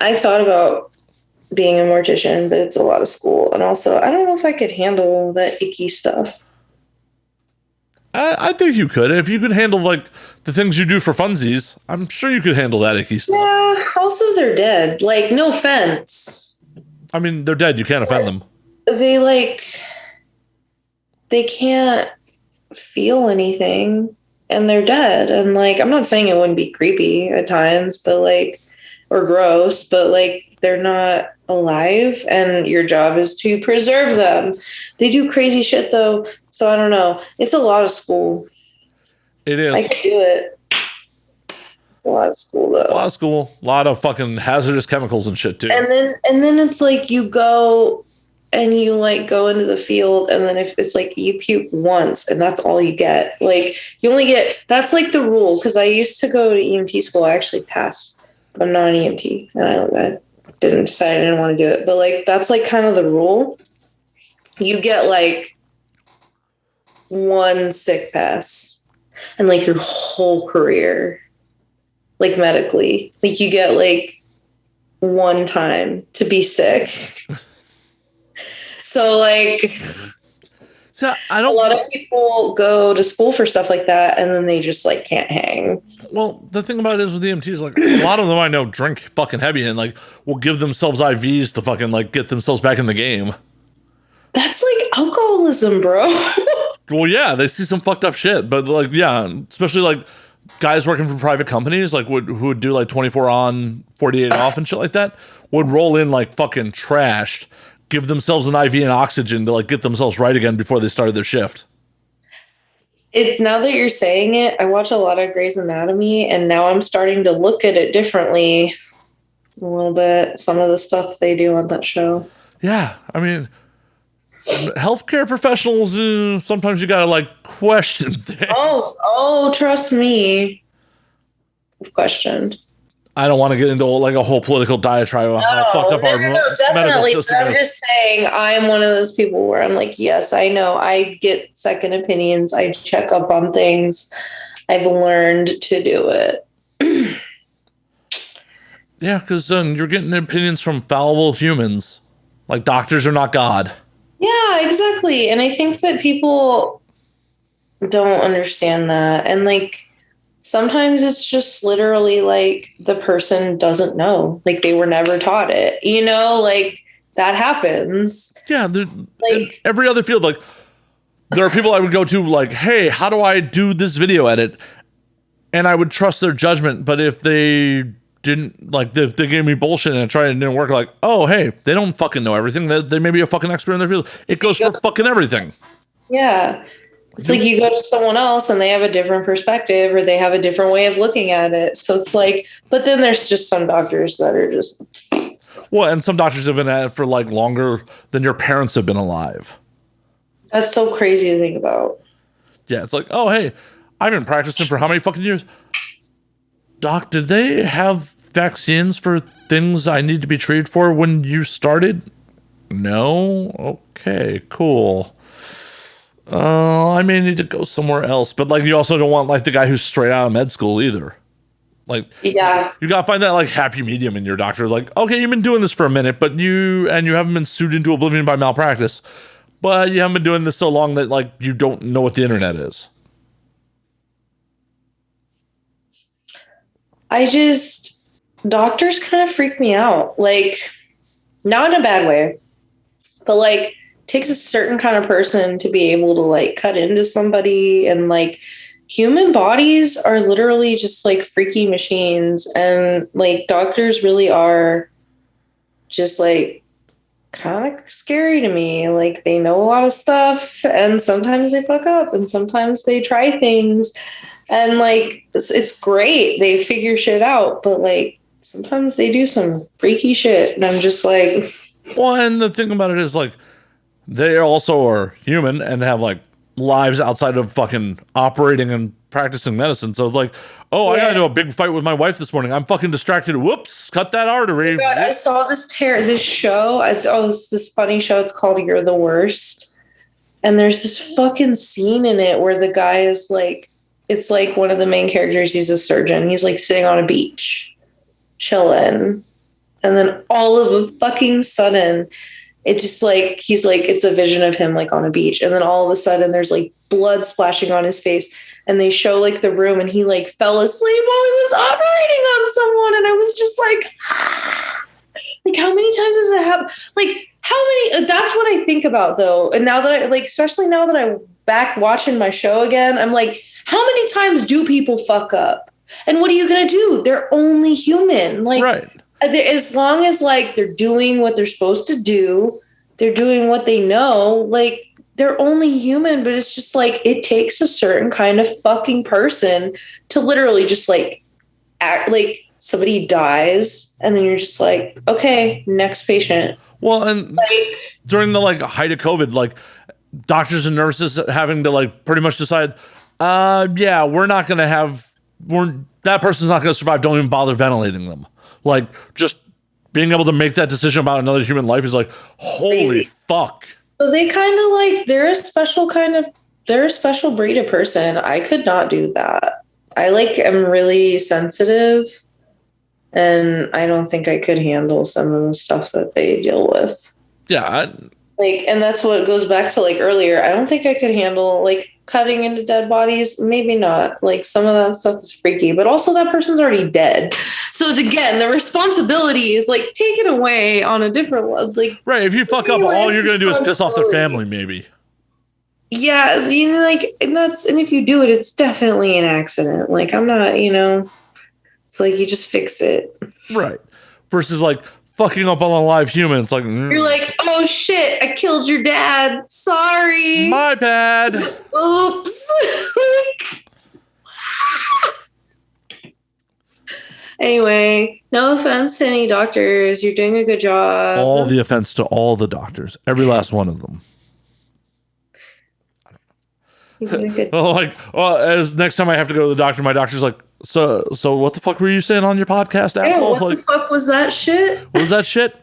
I thought about being a mortician, but it's a lot of school. And also, I don't know if I could handle that icky stuff. I think you could. If you could handle, like, the things you do for funsies, I'm sure you could handle that icky stuff. Yeah, also they're dead. Like, no offense. I mean, they're dead. You can't offend them. They can't feel anything, and they're dead. And, like, I'm not saying it wouldn't be creepy at times, but, like, or gross, but, like, they're not alive, and your job is to preserve them. They do crazy shit, though, so I don't know. It's a lot of school. It is. I could do it. It's a lot of school, though. It's a lot of school. A lot of fucking hazardous chemicals and shit, too. And then it's like you go and you, like, go into the field, and then if it's like you puke once and that's all you get. Like, you only get, that's like the rule, because I used to go to EMT school. I actually passed. I'm not an EMT, and I didn't decide I didn't want to do it. But, like, that's, like, kind of the rule. You get, like, one sick pass and, like, your whole career, like, medically. Like, you get, like, one time to be sick. So, like, so a lot of people go to school for stuff like that, and then they just, like, can't hang. Well, the thing about it is with EMTs, like, a lot of them I know drink fucking heavy and, like, will give themselves IVs to fucking, like, get themselves back in the game. That's like alcoholism, bro. Well, yeah, they see some fucked up shit, but, like, yeah, especially, like, guys working for private companies, like who would do like 24 on, 48 off and shit like that, would roll in like fucking trashed, give themselves an IV and oxygen to like get themselves right again before they started their shift. It's now that you're saying it, I watch a lot of Grey's Anatomy, and now I'm starting to look at it differently a little bit. Some of the stuff they do on that show. Yeah, I mean, healthcare professionals, sometimes you gotta like question things. Oh, trust me. I've questioned. I don't want to get into like a whole political diatribe on how fucked up our definitely. medical system I'm is. just saying, I'm one of those people where I'm like, yes, I know. I get second opinions. I check up on things. I've learned to do it. Yeah, because you're getting opinions from fallible humans. Like, doctors are not God. Yeah, exactly. And I think that people don't understand that. And like, sometimes it's just literally like the person doesn't know, like they were never taught it, like that happens. Yeah, like, in every other field, like there are people I would go to like, hey, how do I do this video edit? And I would trust their judgment. But if they didn't, like, they gave me bullshit and I tried and it didn't work, like, oh, hey, they don't fucking know everything. They may be a fucking expert in their field. It goes for fucking everything. Yeah. It's like you go to someone else and they have a different perspective or they have a different way of looking at it. So it's like, but then there's just some doctors that are just. Well, and some doctors have been at it for like longer than your parents have been alive. That's so crazy to think about. Yeah, it's like, oh, hey, I've been practicing for how many fucking years? Doc, did they have vaccines for things I need to be treated for when you started? No? Okay, cool. I may need to go somewhere else. But like, you also don't want like the guy who's straight out of med school either. Like, yeah, you gotta find that like happy medium in your doctor. Like, okay, you've been doing this for a minute, but you haven't been sued into oblivion by malpractice, but you haven't been doing this so long that like you don't know what the internet is. Doctors kind of freak me out. Like, not in a bad way, but like, takes a certain kind of person to be able to like cut into somebody, and like human bodies are literally just like freaky machines, and like doctors really are just like kind of scary to me. Like they know a lot of stuff and sometimes they fuck up and sometimes they try things and like it's great. They figure shit out, but like sometimes they do some freaky shit and I'm just like, well, and the thing about it is like they also are human and have like lives outside of fucking operating and practicing medicine. So it's like, oh, yeah. I got into a big fight with my wife this morning. I'm fucking distracted. Whoops, cut that artery. Oh God, I saw this show. It's this funny show. It's called You're the Worst. And there's this fucking scene in it where the guy is like, it's like one of the main characters. He's a surgeon. He's like sitting on a beach, chilling. And then all of a fucking sudden, it's just like, he's like, it's a vision of him like on a beach. And then all of a sudden there's like blood splashing on his face. And they show like the room and he like fell asleep while he was operating on someone. And I was just like, like, how many times does it happen? Like, how many, that's what I think about though. And now that I like, especially now that I'm back watching my show again, I'm like, how many times do people fuck up? And what are you going to do? They're only human. Like, right. As long as like they're doing what they're supposed to do, they're doing what they know, like they're only human, but it's just like, it takes a certain kind of fucking person to literally just like act like somebody dies. And then you're just like, okay, next patient. Well, and like, during the like height of COVID, like doctors and nurses having to like pretty much decide, yeah, that person's not going to survive. Don't even bother ventilating them. Like, just being able to make that decision about another human life is like, holy fuck. So they kind of like, they're a special breed of person. I could not do that. I like am really sensitive and I don't think I could handle some of the stuff that they deal with. Yeah. And that's what goes back to like earlier. I don't think I could handle like cutting into dead bodies. Maybe not. Like some of that stuff is freaky, but also that person's already dead. So it's, again, the responsibility is like taken away on a different level. Like, right. If you fuck up, all you're going to do is piss off their family, maybe. Yeah, you know, like, and if you do it, it's definitely an accident. Like, I'm not, it's like you just fix it. Right. Versus like fucking up on a live human. It's like, You're like, oh shit, I killed your dad. Sorry. my bad. Oops. Anyway, no offense to any doctors. You're doing a good job. All the offense to all the doctors. Every last one of them. You're doing good. As next time I have to go to the doctor, my doctor's like, so what the fuck were you saying on your podcast, asshole? Yeah, what the fuck was that shit? What was that shit?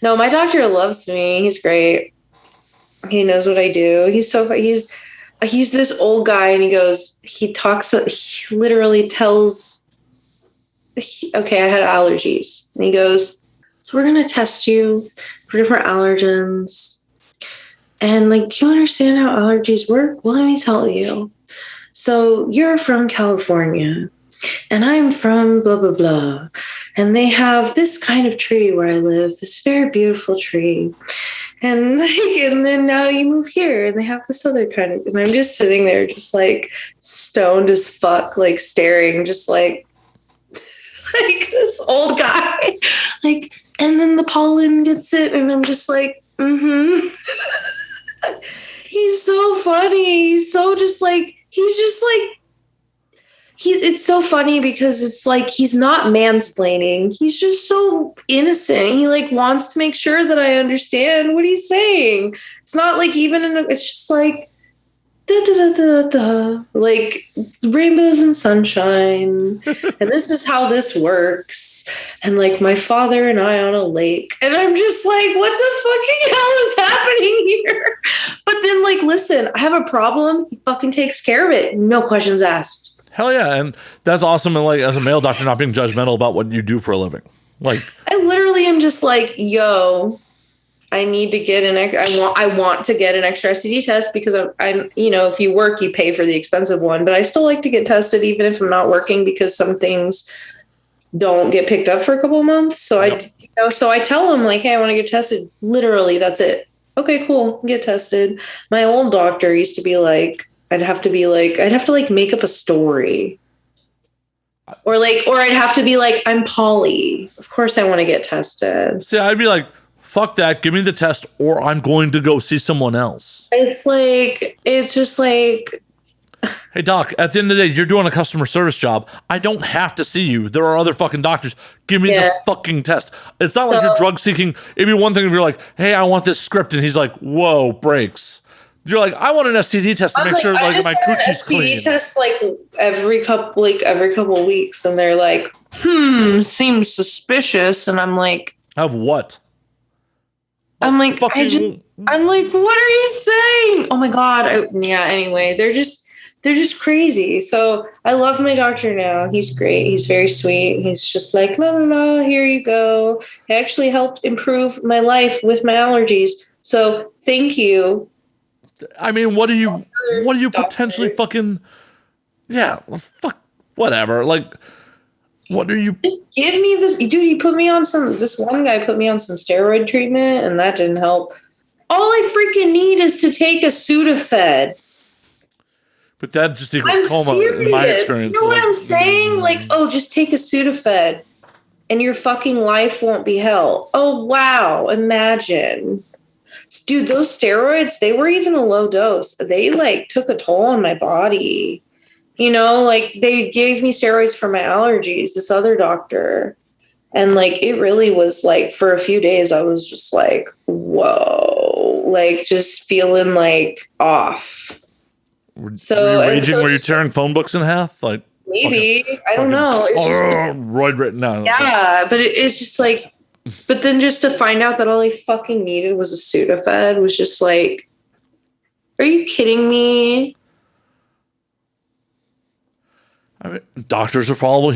No, my doctor loves me. He's great. He knows what I do. He's so he's this old guy, and he literally tells, okay, I had allergies. And he goes, so we're going to test you for different allergens. And like, you understand how allergies work? Well, let me tell you. So you're from California and I'm from blah, blah, blah. And they have this kind of tree where I live, this very beautiful tree. And then now you move here and they have this other kind of, and I'm just sitting there just like stoned as fuck, like staring, just like this old guy, like, and then the pollen gets it. And I'm just like, He's so funny. He's it's so funny because it's like he's not mansplaining. He's just so innocent. He like wants to make sure that I understand what he's saying. It's not like it's just like da da da da da, like rainbows and sunshine. And this is how this works. And like my father and I on a lake. And I'm just like, what the fucking hell is happening here? But then like, listen, I have a problem. He fucking takes care of it. No questions asked. Hell yeah. And that's awesome. And like, as a male doctor, not being judgmental about what you do for a living. Like, I literally am just like, yo, I need to get I want to get an extra STD test because I'm, if you work, you pay for the expensive one, but I still like to get tested even if I'm not working because some things don't get picked up for a couple of months. So so I tell them like, hey, I want to get tested. Literally, that's it. Okay, cool. Get tested. My old doctor used to be like, I'd have to make up a story. Or I'd have to be like, I'm poly. Of course I want to get tested. See, I'd be like, fuck that. Give me the test or I'm going to go see someone else. It's just like, hey, doc, at the end of the day, you're doing a customer service job. I don't have to see you. There are other fucking doctors. Give me the fucking test. It's not like you're drug seeking. It'd be one thing if you're like, hey, I want this script. And he's like, whoa, breaks. You're like, I want an STD test to make sure like my coochie's clean. STD test like every couple of weeks, and they're like, seems suspicious, and I'm like, of what? I'm like, what are you saying? Oh my god, Anyway, they're just crazy. So I love my doctor now. He's great. He's very sweet. He's just like, no, here you go. He actually helped improve my life with my allergies. So thank you. I mean, what are you potentially fucking, fuck, whatever. Like, what are you? Just give me this, dude. This one guy put me on some steroid treatment and that didn't help. All I freaking need is to take a Sudafed. But that just equals coma in my experience. You know what I'm saying? Like, just take a Sudafed and your fucking life won't be hell. Oh, wow. Imagine. Dude, those steroids, they were even a low dose. They like took a toll on my body. Like they gave me steroids for my allergies, this other doctor. And like, it really was like for a few days, I was just like, whoa, like just feeling like off. Were you raging? Were you tearing phone books in half? Like maybe, I don't know. It's Roid written down. Yeah, but it's just like, but then just to find out that all I fucking needed was a Sudafed was just like, are you kidding me? I mean, doctors are fallible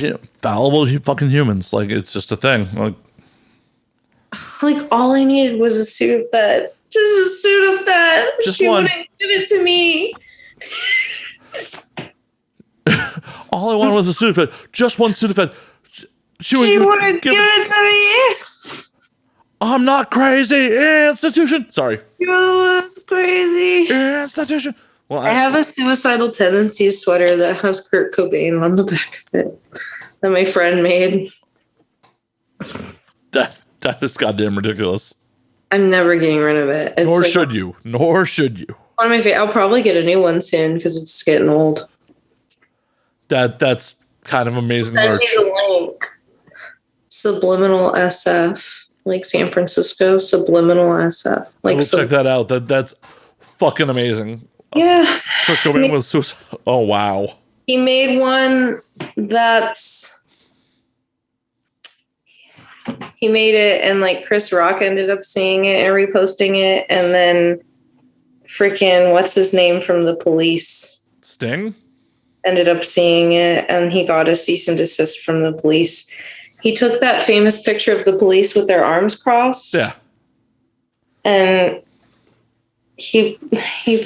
fucking humans. Like, it's just a thing. Like all I needed was a Sudafed. Just a Sudafed. She wouldn't give it to me. All I wanted was a Sudafed. Just one Sudafed. She wouldn't give it to me. I'm not crazy. Institution. Sorry. You was crazy. crazy. Institution. Well, I have a suicidal tendencies sweater that has Kurt Cobain on the back of it that my friend made. That is goddamn ridiculous. I'm never getting rid of it. Nor should you. Nor should you. One of my favorite. I'll probably get a new one soon because it's getting old. That's kind of amazing merch. Send you the link. Subliminal SF, like San Francisco. Subliminal SF. Like, check that out. That's fucking amazing. Yeah. Kurt Cobain was suicide. Oh wow. He made one that's. He made it, and like Chris Rock ended up seeing it and reposting it, and then freaking what's his name from The Police? Sting? Ended up seeing it, and he got a cease and desist from the police. He took that famous picture of the police with their arms crossed. Yeah. And he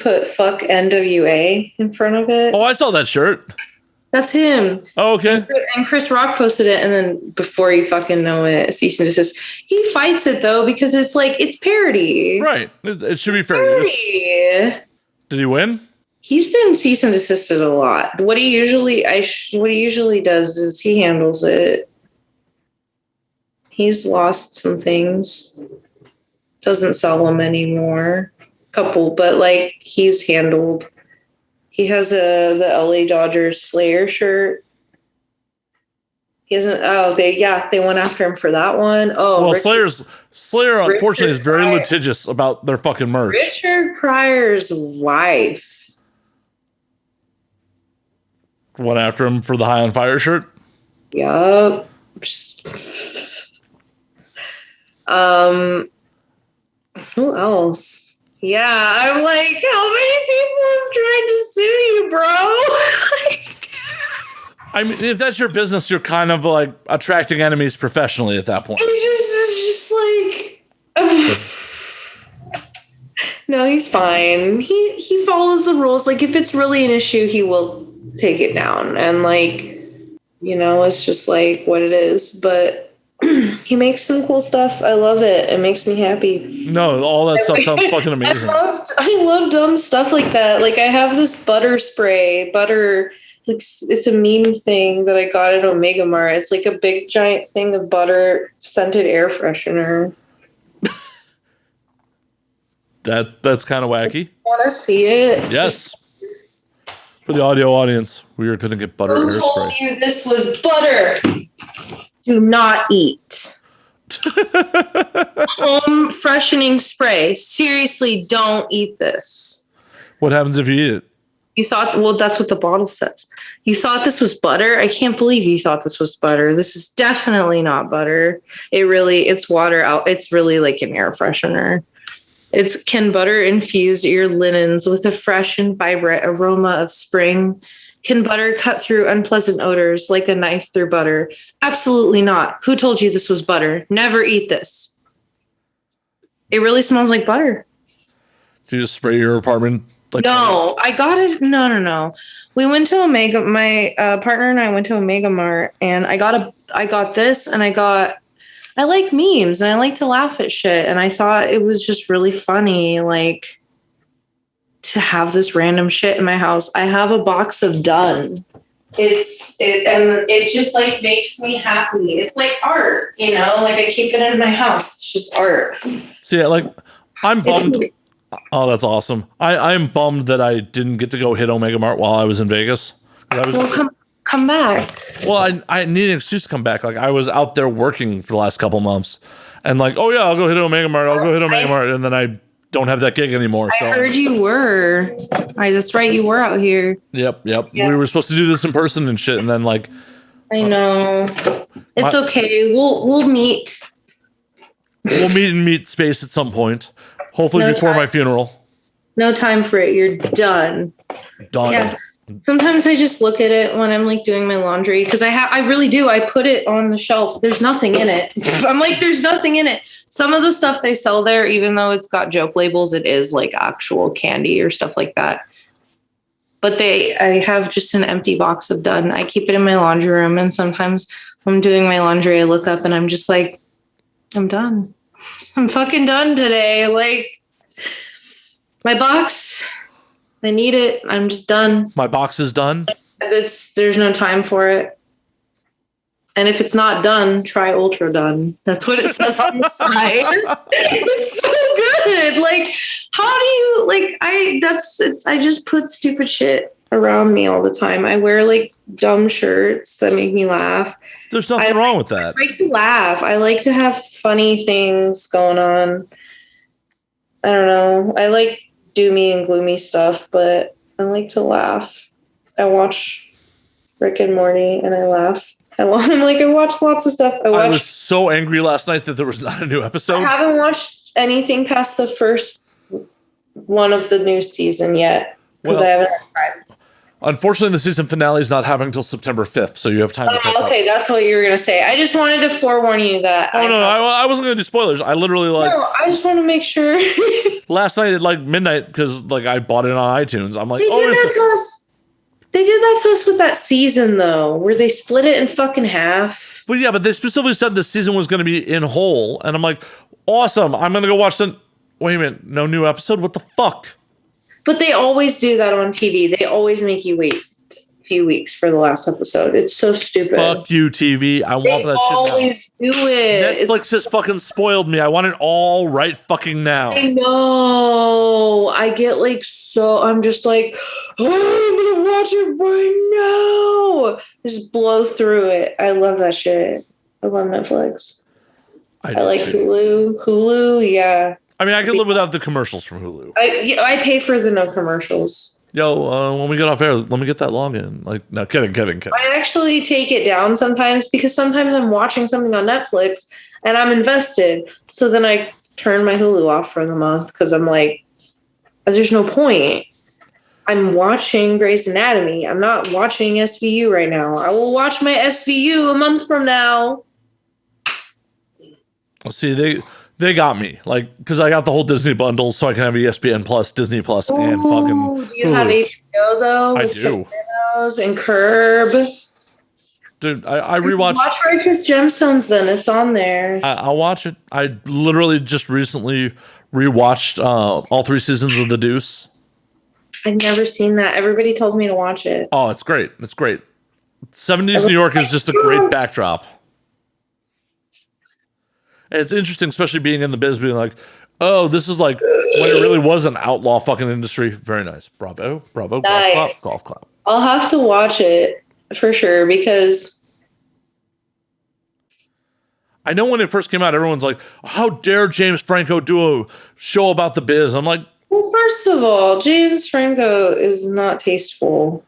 put fuck NWA in front of it. Oh, I saw that shirt. That's him. Oh, okay. And Chris Rock posted it, and then before you fucking know it, cease and desist. He fights it though because it's like it's parody. Right. It should be fair. Parody. Did he win? He's been cease and desisted a lot. What he usually does is he handles it. He's lost some things. Doesn't sell them anymore. Couple, but like he's handled. He has the LA Dodgers Slayer shirt. He hasn't. Oh, they went after him for that one. Oh, well, Slayer unfortunately is very litigious about their fucking merch. Richard Pryor's wife went after him for the High on Fire shirt. Yup. Who else? Yeah, I'm like, how many people have tried to sue you, bro? I mean, if that's your business, you're kind of like attracting enemies professionally at that point. It's just like, no, he's fine. He follows the rules. Like, if it's really an issue, he will take it down. And like, it's just like what it is. But he makes some cool stuff. I love it. It makes me happy. No, all that stuff sounds fucking amazing. I love dumb stuff like that. Like I have this butter spray, like it's a meme thing that I got at Omega Mart. It's like a big giant thing of butter scented air freshener. That's kind of wacky. Want to see it? Yes. For the audio audience, we are going to get butter air spray. Who told you this was butter? Do not eat. Home freshening spray. Seriously, don't eat this. What happens if you eat it? You thought, well, that's what the bottle says. You thought this was butter? I can't believe you thought this was butter. This is definitely not butter. It's water out. It's really like an air freshener. Can butter infuse your linens with a fresh and vibrant aroma of spring? Can butter cut through unpleasant odors like a knife through butter? Absolutely not. Who told you this was butter? Never eat this. It really smells like butter. Do you just spray your apartment? No, I got it. No. We went to Omega. My partner and I went to Omega Mart, and I got this, and I like memes, and I like to laugh at shit, and I thought it was just really funny, like, to have this random shit in my house. I have a box of Done. It just like makes me happy. It's like art, like I keep it in my house. It's just art. So yeah, like I'm bummed. Oh, that's awesome. I'm bummed that I didn't get to go hit Omega Mart while I was in Vegas. Come back. Well, I need an excuse to come back. Like I was out there working for the last couple months, and like, oh yeah, I'll go hit Omega Mart. And then I don't have that gig anymore. So I heard you were. That's right, you were out here. Yep. Yeah. We were supposed to do this in person and shit, and then like. I know. It's okay. We'll meet. We'll meet in meet space at some point. Hopefully before my funeral. No time for it. You're done. Done. Yeah. Sometimes I just look at it when I'm like doing my laundry because I really do. I put it on the shelf. There's nothing in it. I'm like, there's nothing in it. Some of the stuff they sell there, even though it's got joke labels, it is like actual candy or stuff like that. But I have just an empty box of Done. I keep it in my laundry room. And sometimes when I'm doing my laundry, I look up and I'm just like, I'm done. I'm fucking done today. Like, My box, I need it. I'm just done. My box is done. There's no time for it. And if it's not done, try ultra done. That's what it says on the side. It's so good. Like, how do you like? I just put stupid shit around me all the time. I wear like dumb shirts that make me laugh. There's nothing wrong with that. I like to laugh. I like to have funny things going on. I don't know. I like doomy and gloomy stuff, but I like to laugh. I watch Rick and Morty and I laugh. I watch lots of stuff. I was so angry last night that there was not a new episode. I haven't watched anything past the first one of the new season yet because I haven't had time. Unfortunately, the season finale is not happening until September 5th, so you have time to catch up. Okay, that's what you were going to say. I just wanted to forewarn you that. I wasn't going to do spoilers. I literally I just want to make sure. Last night at like midnight, because like I bought it on iTunes. I'm like, They did that to us with that season, though, where they split it in fucking half. But yeah, but they specifically said this season was going to be in whole. And I'm like, awesome. I'm going to go watch the... Wait a minute. No new episode? What the fuck? But they always do that on TV. They always make you wait a few weeks for the last episode. It's so stupid. Fuck you, TV. I want that shit now. They always do it. Netflix has fucking spoiled me. I want it all right fucking now. I know. I get like so... I'm just like, oh, I'm going to watch it right now. Just blow through it. I love that shit. I love Netflix. I like too. Hulu, yeah. I mean, I could live without the commercials from Hulu. I pay for the no commercials. Yo, when we get off air, let me get that login. Like, no, kidding. I actually take it down sometimes because sometimes I'm watching something on Netflix and I'm invested. So then I turn my Hulu off for the month because I'm like, there's no point. I'm watching Grey's Anatomy. I'm not watching SVU right now. I will watch my SVU a month from now. Well, see, they got me, like, because I got the whole Disney bundle, so I can have ESPN Plus, Disney Plus, and fucking. Do you have HBO though? I do. Sopranos and Curb. Dude, I rewatched. Watch Righteous Gemstones. Then it's on there. I'll watch it. I literally just recently rewatched all 3 seasons of The Deuce. I've never seen that. Everybody tells me to watch it. Oh, it's great. It's great. 70s New York is just a great backdrop. And it's interesting, especially being in the biz, being like, oh, this is like when it really was an outlaw fucking industry. Very nice. Bravo. Nice. Golf clap. I'll have to watch it for sure because I know when it first came out, everyone's like, how dare James Franco do a show about the biz? I'm like, well, first of all, James Franco is not tasteful.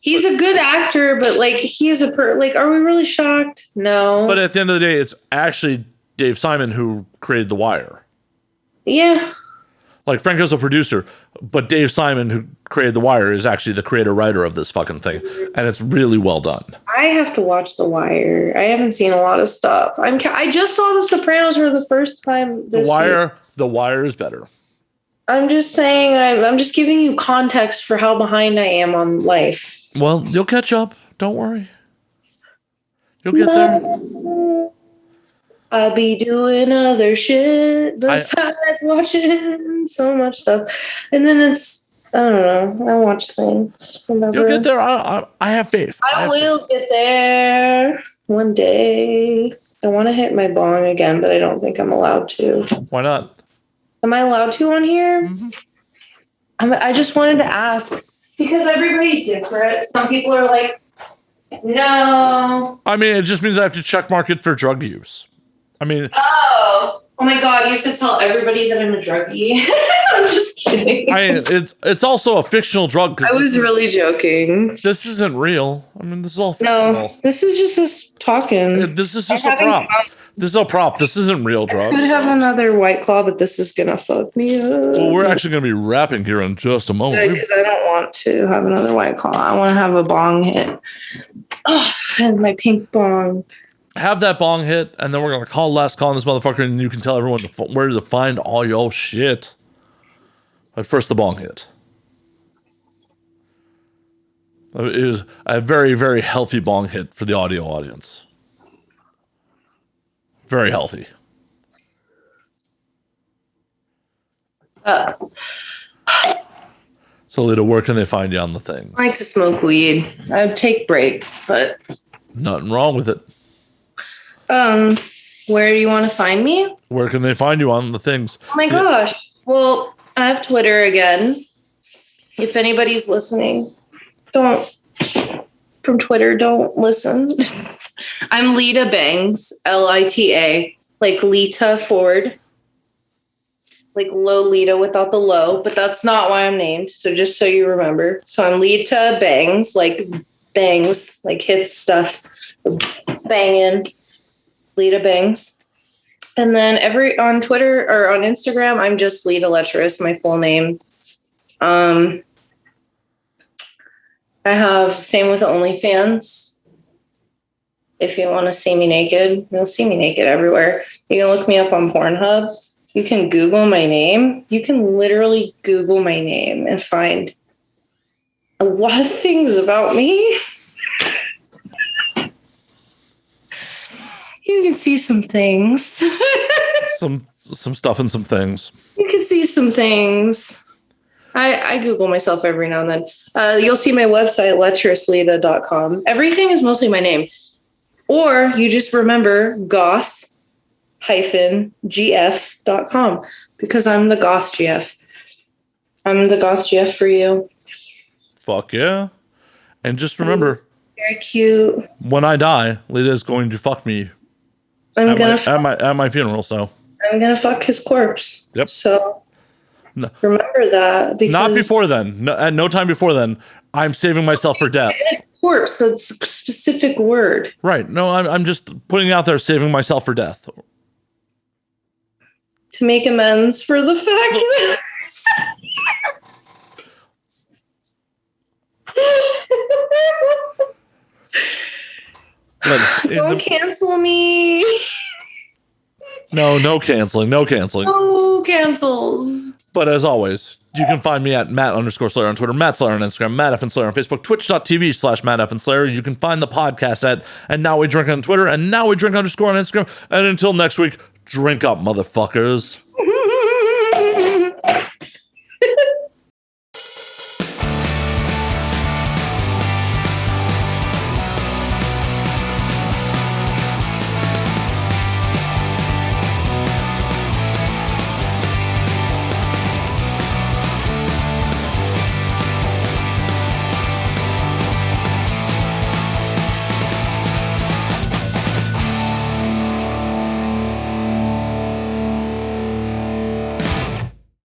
He's a good actor, but like he is are we really shocked? No. But at the end of the day, it's actually Dave Simon who created The Wire. Yeah. Like Franco's a producer, but Dave Simon who created The Wire is actually the creator writer of this fucking thing, and it's really well done. I have to watch The Wire. I haven't seen a lot of stuff. I just saw The Sopranos for the first time this year. The Wire is better. I'm just saying. I'm just giving you context for how behind I am on life. Well, you'll catch up. Don't worry. You'll get there. I'll be doing other shit besides watching so much stuff. And then I don't know. I watch things. Whenever. You'll get there. I have faith. I will get there one day. I want to hit my bong again, but I don't think I'm allowed to. Why not? Am I allowed to on here? Mm-hmm. I just wanted to ask. Because everybody's different. Some people are like, no. I mean, it just means I have to check mark it for drug use. I mean. Oh my God. You have to tell everybody that I'm a druggie. I'm just kidding. I mean, it's also a fictional drug. I was really joking. This isn't real. I mean, this is all fictional. No, this is just us talking. This is just a prop. This is a prop. This isn't real drugs. I could have another White Claw, but this is going to fuck me up. Well, we're actually going to be wrapping here in just a moment. Because I don't want to have another White Claw. I want to have a bong hit. Oh, and my pink bong. Have that bong hit, and then we're going to call last call on this motherfucker, and you can tell everyone where to find all your shit. But first, the bong hit. It is a very, very healthy bong hit for the audio audience. Very healthy. Uh, So, Lita, where can they find you on the thing? I like to smoke weed. I would take breaks, but Nothing wrong with it. where do you want to find me? Where can they find you on the things? Oh my gosh. Well, I have Twitter again. If anybody's listening, from Twitter, don't listen. I'm Lita Bangs, Lita, like Lita Ford. Like Lolita without the low, but that's not why I'm named. So just so you remember. So I'm Lita Bangs, like bangs, like hit stuff, banging, Lita Bangs. And then on Twitter or on Instagram, I'm just Lita Lecherous, my full name. I have same with OnlyFans. If you want to see me naked, you'll see me naked everywhere. You can look me up on Pornhub. You can Google my name. You can literally Google my name and find a lot of things about me. You can see some things. some stuff and some things. You can see some things. I Google myself every now and then. You'll see my website, lecherouslita.com. Everything is mostly my name. Or you just remember goth-gf.com because I'm the goth GF. I'm the goth GF for you. Fuck yeah. And just remember, very cute. When I die, Lita is going to fuck me at my funeral, so I'm gonna fuck his corpse. Yep. So remember that. Because not before then. No, at no time before then. I'm saving myself for death. Corpse, that's a specific word. Right. No, I'm just putting it out there, saving myself for death. To make amends for the fact that don't cancel me. No canceling. No canceling. No cancels. But as always, you can find me at Matt_Slayer on Twitter, Matt Slayer on Instagram, Matt F and Slayer on Facebook, twitch.tv/Matt F and Slayer. You can find the podcast at And Now We Drink on Twitter, and Now We Drink _ on Instagram. And until next week, drink up, motherfuckers.